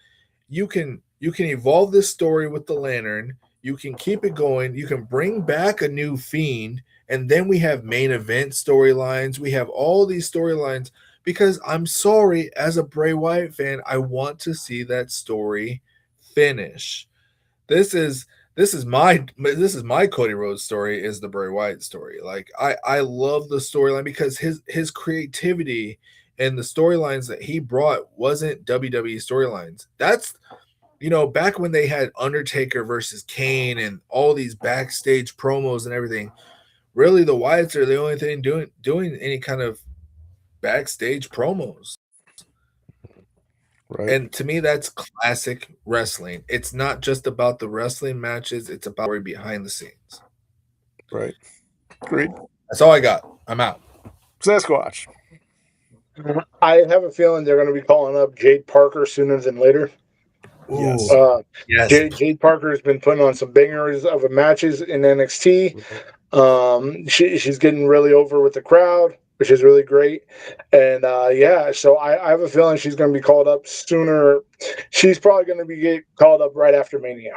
[SPEAKER 8] You can evolve this story with the lantern. You can keep it going. You can bring back a new Fiend, and then we have main event storylines. We have all these storylines because I'm sorry, as a Bray Wyatt fan, I want to see that story finish. This is my Cody Rhodes story is the Bray Wyatt story. Like I love the storyline because his creativity and the storylines that he brought wasn't WWE storylines. That's back when they had Undertaker versus Kane and all these backstage promos and everything. Really, the Wyatts are the only thing doing any kind of backstage promos.
[SPEAKER 6] Right.
[SPEAKER 8] And to me, that's classic wrestling. It's not just about the wrestling matches; it's about the story behind the scenes.
[SPEAKER 6] Right. Great.
[SPEAKER 8] That's all I got. I'm out.
[SPEAKER 6] Sasquatch.
[SPEAKER 7] I have a feeling they're going to be calling up Jade Parker sooner than later.
[SPEAKER 6] Yes.
[SPEAKER 8] Yes.
[SPEAKER 7] Jade Parker has been putting on some bangers of matches in NXT. She's getting really over with the crowd, which is really great. And so I have a feeling she's going to be called up sooner. She's probably going to be called up right after Mania.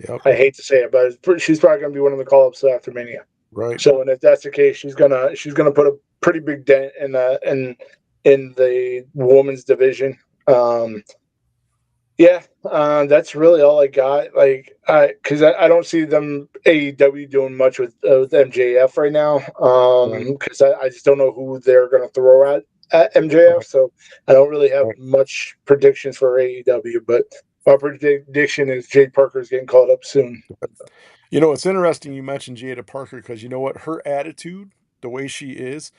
[SPEAKER 6] Yep.
[SPEAKER 7] I hate to say it, but she's probably going to be one of the call ups after Mania.
[SPEAKER 6] Right.
[SPEAKER 7] So, and if that's the case, she's gonna put a pretty big dent in the women's division. That's really all I got. Like, because I don't see them AEW doing much with MJF right now. Because I just don't know who they're gonna throw at MJF. So I don't really have much predictions for AEW. But my prediction is Jade Parker's getting called up soon.
[SPEAKER 6] It's interesting you mentioned Jada Parker because you know what? Her attitude, the way she is,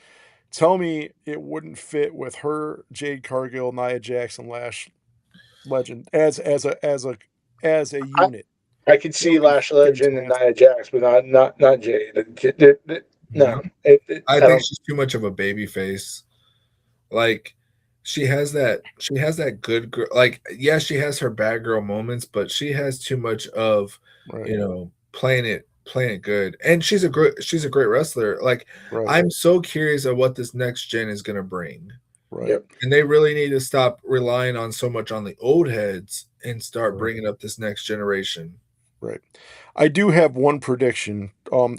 [SPEAKER 6] tell me it wouldn't fit with her, Jade Cargill, Nia Jackson, Lash Legend as a unit.
[SPEAKER 7] I could see Lash Legend and Nia Jax, but not Jade. No,
[SPEAKER 8] I think she's too much of a baby face. Like she has that good girl. Like she has her bad girl moments, but she has too much of playing it good. And she's a great wrestler. Like I'm so curious of what this next gen is going to bring.
[SPEAKER 6] Right.
[SPEAKER 8] And they really need to stop relying on so much on the old heads and start bringing up this next generation.
[SPEAKER 6] Right. I do have one prediction. I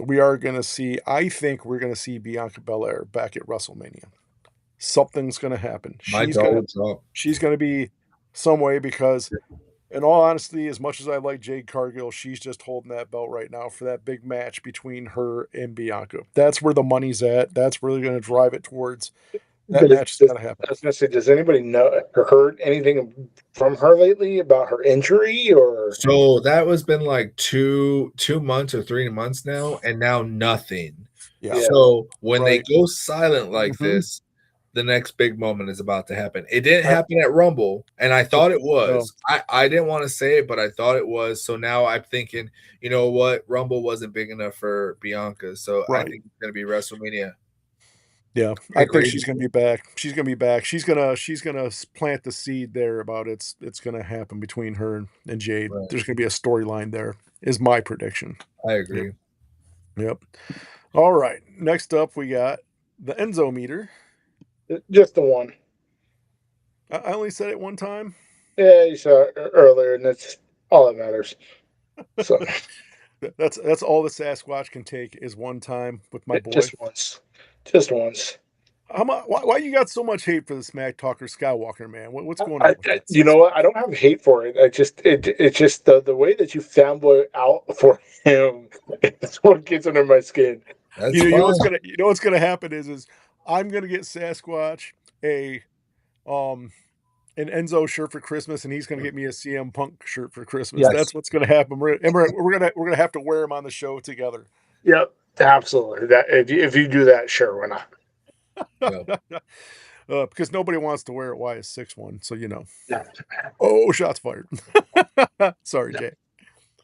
[SPEAKER 6] think we're going to see Bianca Belair back at WrestleMania. Something's going to happen. She's going to be some way because, in all honesty, as much as I like Jade Cargill, she's just holding that belt right now for that big match between her and Bianca. That's where the money's at. That's really going to drive it towards that match is going to happen.
[SPEAKER 7] I was going to say, does anybody know or heard anything from her lately about her injury? Or
[SPEAKER 8] so that was been like 2 months or 3 months now, and now nothing.
[SPEAKER 6] Yeah.
[SPEAKER 8] So when they go silent like this, the next big moment is about to happen. It didn't happen at Rumble, and I thought it was. I didn't want to say it, but I thought it was. So now I'm thinking, you know what? Rumble wasn't big enough for Bianca, so I think it's going to be WrestleMania.
[SPEAKER 6] Yeah, I think she's going to be back. She's going to be back. She's gonna plant the seed there about it's going to happen between her and Jade. Right. There's going to be a storyline there. Is my prediction.
[SPEAKER 8] I agree.
[SPEAKER 6] Yep. All right. Next up, we got the Enzo meter.
[SPEAKER 7] Just the one.
[SPEAKER 6] I only said it one time.
[SPEAKER 7] Yeah, you saw it earlier, and that's all that matters. So
[SPEAKER 6] that's all the Sasquatch can take is one time with my boy.
[SPEAKER 7] Just once.
[SPEAKER 6] Why you got so much hate for the Smack Talker Skywalker, man? What's going on?
[SPEAKER 7] You know what? I don't have hate for it. It's just the way that you fanboy out for him. It's what gets under my skin.
[SPEAKER 6] You know what's gonna happen is I'm gonna get Sasquatch an Enzo shirt for Christmas, and he's gonna get me a CM Punk shirt for Christmas. Yes. That's what's gonna happen. We're gonna have to wear him on the show together.
[SPEAKER 7] Yep, absolutely. That if you do that, sure, why not?
[SPEAKER 6] Because nobody wants to wear it. Why is 6'1"? So Oh, shots fired. Sorry, Jay.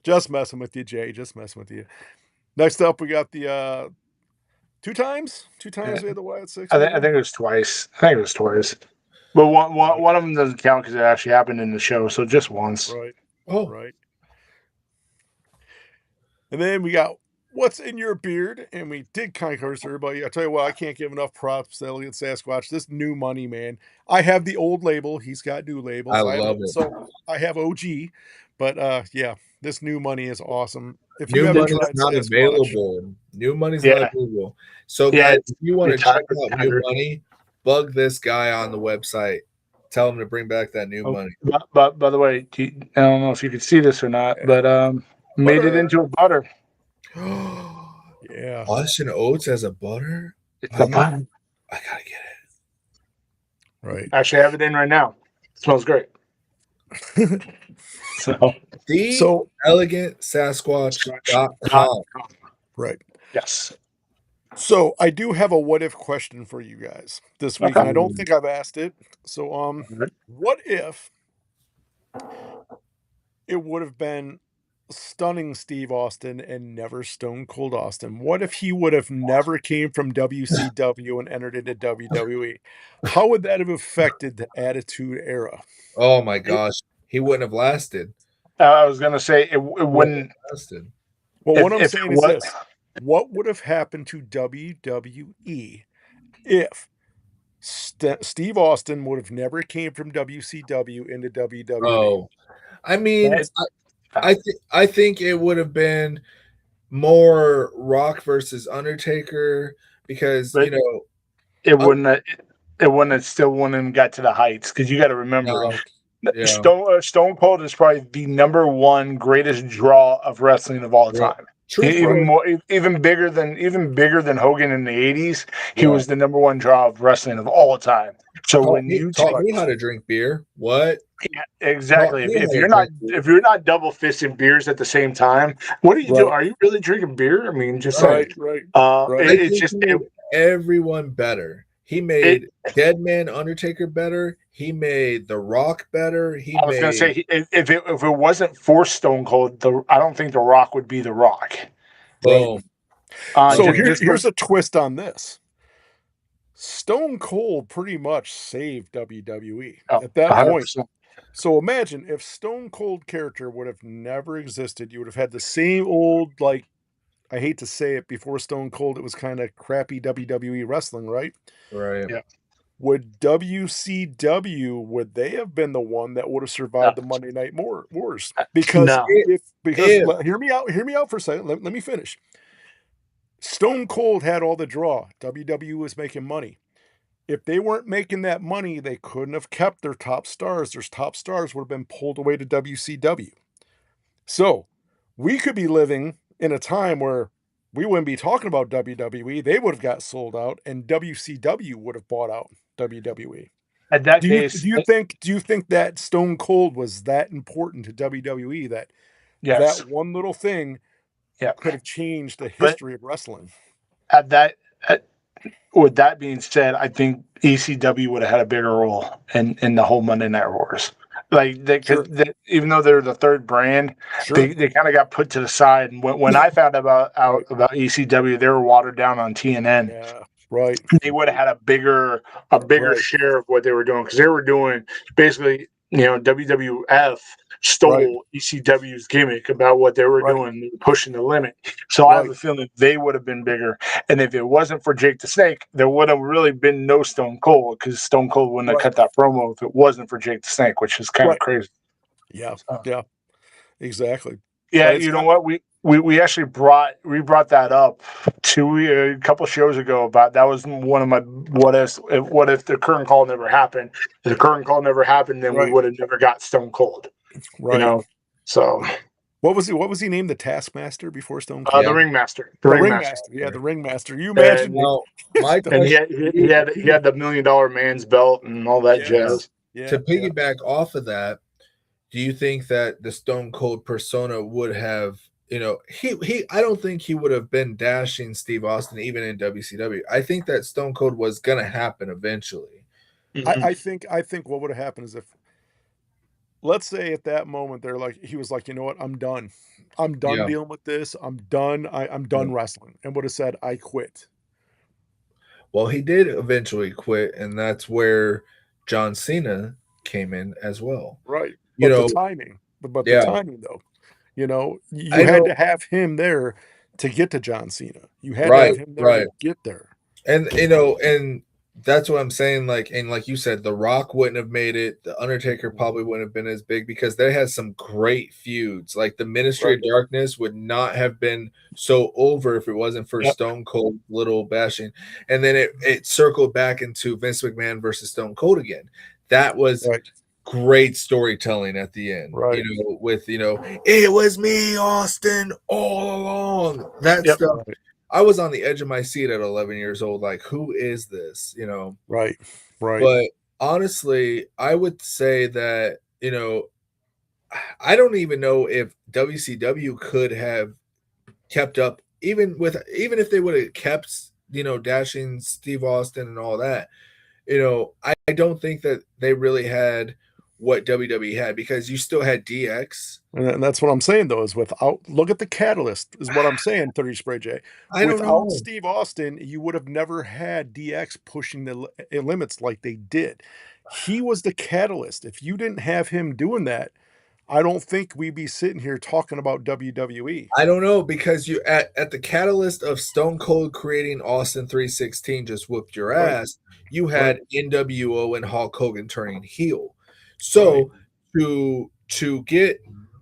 [SPEAKER 6] Just messing with you, Jay. Just messing with you. Next up, we got the two times we had the Wyatt 6.
[SPEAKER 7] I think it was twice. But one of them doesn't count because it actually happened in the show. So just once.
[SPEAKER 6] Right. Oh, right. And then we got What's in Your Beard, and we did kind of cover everybody. I tell you what, I can't give enough props to Elliot Sasquatch. This new money, man. I have the old label. He's got new labels.
[SPEAKER 8] I love it.
[SPEAKER 6] So I have OG, But yeah, this new money is awesome. If you
[SPEAKER 8] New
[SPEAKER 6] haven't
[SPEAKER 8] money's
[SPEAKER 6] tried
[SPEAKER 8] not
[SPEAKER 6] Sasquatch,
[SPEAKER 8] available. New money's
[SPEAKER 7] Yeah.
[SPEAKER 8] not available. So,
[SPEAKER 7] Yeah,
[SPEAKER 8] guys, if you want to check
[SPEAKER 7] retired
[SPEAKER 8] out new
[SPEAKER 7] Tiger.
[SPEAKER 8] money, bug this guy on the website. Tell him to bring back that new money.
[SPEAKER 7] But by the way, I don't know if you could see this or not, but made it
[SPEAKER 6] Butter.
[SPEAKER 7] into a butter.
[SPEAKER 6] Yeah,
[SPEAKER 8] Hush and oats as a butter?
[SPEAKER 7] It's a butter.
[SPEAKER 8] I gotta get it.
[SPEAKER 6] right.
[SPEAKER 7] Actually, I have it in right now. It smells great. So
[SPEAKER 6] So
[SPEAKER 8] TheElegantSasquatch.com.
[SPEAKER 6] right.
[SPEAKER 7] yes.
[SPEAKER 6] So I do have a what if question for you guys this week,
[SPEAKER 7] Okay.
[SPEAKER 6] and I don't think I've asked it. So what if it would have been stunning Steve Austin and never Stone Cold Austin? What if he would have never came from WCW and entered into WWE? How would that have affected the Attitude Era?
[SPEAKER 8] Oh my gosh. He wouldn't have lasted.
[SPEAKER 7] I was gonna say it wouldn't.
[SPEAKER 8] Lasted.
[SPEAKER 6] Well, what I'm
[SPEAKER 7] If
[SPEAKER 6] saying
[SPEAKER 7] it
[SPEAKER 6] is
[SPEAKER 7] was,
[SPEAKER 6] this: what would have happened to WWE if Steve Austin would have never came from WCW into WWE?
[SPEAKER 8] Oh, I mean,
[SPEAKER 7] That-
[SPEAKER 8] I think it would have been more Rock versus Undertaker because
[SPEAKER 7] But-
[SPEAKER 8] you know
[SPEAKER 7] it wouldn't. It wouldn't. It still wouldn't have got to the heights because you got to remember.
[SPEAKER 8] no, yeah.
[SPEAKER 7] Stone Cold is probably the number one greatest draw of wrestling of all
[SPEAKER 8] Right.
[SPEAKER 7] time.
[SPEAKER 8] Truthfully,
[SPEAKER 7] Even bigger than Hogan in the 80s. He
[SPEAKER 8] Yeah.
[SPEAKER 7] was the number one draw of wrestling of all time. So
[SPEAKER 8] taught
[SPEAKER 7] when
[SPEAKER 8] me,
[SPEAKER 7] you
[SPEAKER 8] taught me how to drink beer. What?
[SPEAKER 7] exactly,
[SPEAKER 8] taught me
[SPEAKER 7] if
[SPEAKER 8] how to
[SPEAKER 7] you're not
[SPEAKER 8] drink beer.
[SPEAKER 7] if you're not double fisting beers at the same time, what are you
[SPEAKER 6] Right.
[SPEAKER 7] doing? Are you really drinking beer? I mean, just saying.
[SPEAKER 6] Right.
[SPEAKER 8] I
[SPEAKER 7] It's
[SPEAKER 8] think
[SPEAKER 7] just
[SPEAKER 8] he made everyone better. He made Dead Man Undertaker better. He made The Rock better.
[SPEAKER 7] I was going to say if it wasn't for Stone Cold, I don't think The Rock would be The Rock.
[SPEAKER 8] boom.
[SPEAKER 6] So
[SPEAKER 7] Just
[SPEAKER 6] here's a twist on this. Stone Cold pretty much saved WWE at that
[SPEAKER 7] 100%.
[SPEAKER 6] point. So imagine if Stone Cold character would have never existed, you would have had the same old, like, I hate to say it, before Stone Cold, it was kind of crappy WWE wrestling, right?
[SPEAKER 8] Right.
[SPEAKER 7] Yeah.
[SPEAKER 6] Would WCW, would they have been the one that would have survived the Monday Night Wars? Because
[SPEAKER 7] No.
[SPEAKER 6] hear me out for a second. Let me finish. Stone Cold had all the draw. WWE was making money. If they weren't making that money, they couldn't have kept their top stars. Their top stars would have been pulled away to WCW. So we could be living in a time where we wouldn't be talking about WWE. They would have got sold out, and WCW would have bought out WWE.
[SPEAKER 7] At that
[SPEAKER 6] Do
[SPEAKER 7] case,
[SPEAKER 6] you think that Stone Cold was that important to WWE that
[SPEAKER 7] yes.
[SPEAKER 6] that one little thing could have changed the history of wrestling?
[SPEAKER 7] With that being said, I think ECW would have had a bigger role in the whole Monday Night Wars. Like, even though they're the third brand, they kind of got put to the side. And when I found out about ECW, they were watered down on TNN.
[SPEAKER 6] Yeah, right.
[SPEAKER 7] They would have had a bigger share of what they were doing because they were doing basically, WWF stole ECW's gimmick about what they were doing, they were pushing the limit. So I have a feeling they would have been bigger. And if it wasn't for Jake the Snake, there would have really been no Stone Cold because Stone Cold wouldn't have cut that promo if it wasn't for Jake the Snake, which is kind of crazy.
[SPEAKER 6] Yeah, yeah, exactly.
[SPEAKER 7] Yeah, you know what? We actually brought that up a couple shows ago. About that was one of my what if the current call never happened? If the current call never happened, then we would have never got Stone Cold.
[SPEAKER 6] Right.
[SPEAKER 7] So
[SPEAKER 6] what was he named? The Taskmaster before Stone Cold?
[SPEAKER 7] The Ringmaster.
[SPEAKER 6] The Ringmaster. Yeah, the Ringmaster. You imagine?
[SPEAKER 8] My
[SPEAKER 7] and he had the $1 million man's belt and all that jazz.
[SPEAKER 6] Yeah.
[SPEAKER 8] To piggyback off of that, do you think that the Stone Cold persona would have, I don't think he would have been dashing Steve Austin even in WCW. I think that Stone Cold was going to happen eventually.
[SPEAKER 6] Mm-hmm. I think what would have happened is if, let's say at that moment he was like, you know what, I'm done dealing with this. I'm done. I'm done wrestling, and would have said, I quit.
[SPEAKER 8] Well, he did eventually quit, and that's where John Cena came in as well.
[SPEAKER 6] Right. The timing. The timing, though. You had to have him there to get to John Cena. You had to have him there to get there.
[SPEAKER 8] And That's what I'm saying. Like, and like you said, The Rock wouldn't have made it. The Undertaker probably wouldn't have been as big because they had some great feuds. Like the Ministry
[SPEAKER 6] Right.
[SPEAKER 8] of Darkness would not have been so over if it wasn't for
[SPEAKER 7] Yep.
[SPEAKER 8] Stone Cold little bashing. And then it circled back into Vince McMahon versus Stone Cold again. That was
[SPEAKER 6] Right.
[SPEAKER 8] great storytelling at the end.
[SPEAKER 6] Right.
[SPEAKER 8] You know, with it was me, Austin, all along. That
[SPEAKER 7] Yep.
[SPEAKER 8] stuff. I was on the edge of my seat at 11 years old. Like, who is this? You know.
[SPEAKER 6] Right. Right.
[SPEAKER 8] But honestly, I would say that, I don't even know if WCW could have kept up even if they would have kept, dashing Steve Austin and all that. I don't think that they really had what WWE had because you still had DX.
[SPEAKER 6] And that's what I'm saying, though, is look at the catalyst, is what I'm saying, 30 Spray J.
[SPEAKER 8] I don't
[SPEAKER 6] Without
[SPEAKER 8] know.
[SPEAKER 6] Steve Austin, you would have never had DX pushing the limits like they did. He was the catalyst. If you didn't have him doing that, I don't think we'd be sitting here talking about WWE.
[SPEAKER 8] I don't know because you at the catalyst of Stone Cold creating Austin 316 just whooped your
[SPEAKER 6] Right.
[SPEAKER 8] ass. You had NWO and Hulk Hogan turning heel. So to get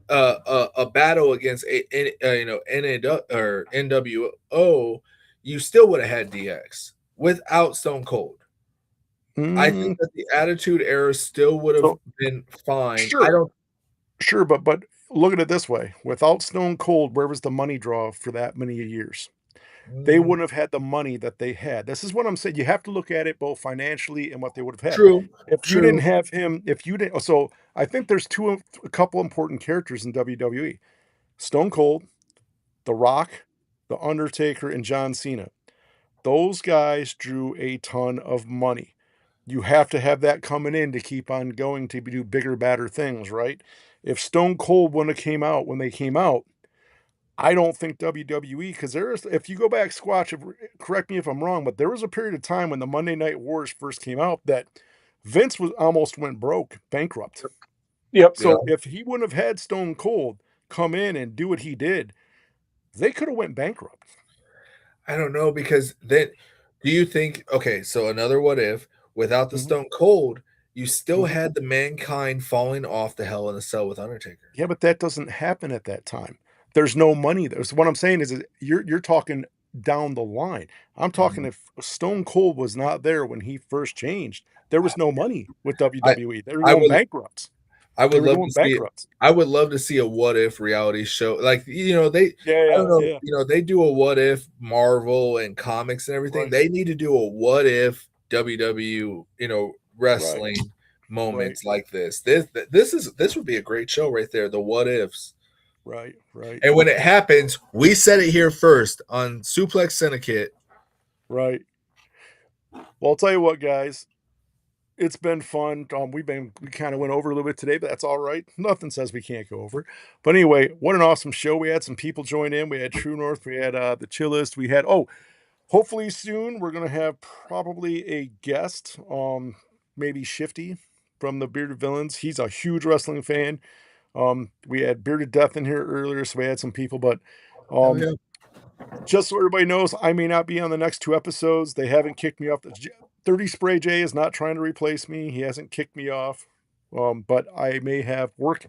[SPEAKER 8] a battle against NWO, you still would have had DX without Stone Cold. I think that the Attitude Era still would have been fine.
[SPEAKER 6] Sure. Sure, but look at it this way. Without Stone Cold, where was the money draw for that many years? They wouldn't have had the money that they had. This is what I'm saying. You have to look at it both financially and what they would have had.
[SPEAKER 8] True.
[SPEAKER 6] If you didn't have him, so I think there's a couple important characters in WWE. Stone Cold, The Rock, The Undertaker, and John Cena. Those guys drew a ton of money. You have to have that coming in to keep on going to do bigger, badder things, right? If Stone Cold wouldn't have came out when they came out, I don't think WWE, because if you go back, Squatch, correct me if I'm wrong, but there was a period of time when the Monday Night Wars first came out that Vince almost went bankrupt.
[SPEAKER 7] Yep.
[SPEAKER 6] So if he wouldn't have had Stone Cold come in and do what he did, they could have went bankrupt.
[SPEAKER 8] I don't know because then do you think so another what if without the Stone Cold, you still had the Mankind falling off the Hell in a Cell with Undertaker.
[SPEAKER 6] Yeah, but that doesn't happen at that time. There's no money there. So what I'm saying is you're talking down the line. I'm talking if Stone Cold was not there when he first changed, there was no money with WWE. They were going bankrupt.
[SPEAKER 8] I would love to see I would love to see a what if reality show. Like, I don't know, they do a what if Marvel and comics and everything. Right. They need to do a what if WWE, wrestling moments like this. This would be a great show right there, the what ifs.
[SPEAKER 6] Right.
[SPEAKER 8] And when it happens, we said it here first on Suplex Syndicate.
[SPEAKER 6] Right. Well, I'll tell you what, guys. It's been fun. We kind of went over a little bit today, but that's all right. Nothing says we can't go over. But anyway, what an awesome show. We had some people join in. We had True North. We had the Chillist. We had, hopefully soon we're going to have probably a guest, maybe Shifty from the Bearded Villains. He's a huge wrestling fan. We had Bearded Death in here earlier, so we had some people, but just so everybody knows, I may not be on the next 2 episodes. They haven't kicked me off. 30 Spray J is not trying to replace me. He hasn't kicked me off, but I may have work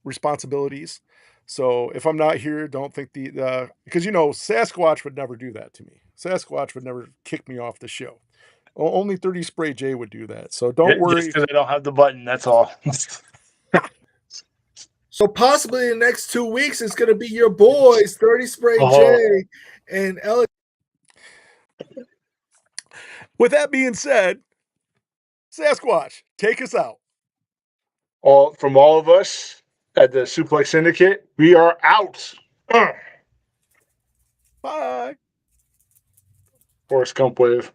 [SPEAKER 6] responsibilities. So if I'm not here, don't think because Sasquatch would never do that to me. Sasquatch would never kick me off the show. Only 30 Spray J would do that. So don't worry.
[SPEAKER 7] Just because I don't have the button, that's all.
[SPEAKER 8] So possibly in the next 2 weeks, it's going to be your boys, 30 Spray J and Elliot.
[SPEAKER 6] With that being said, Sasquatch, take us out.
[SPEAKER 7] From all of us at the Suplex Syndicate, we are out.
[SPEAKER 6] Bye.
[SPEAKER 7] Forrest Gump wave.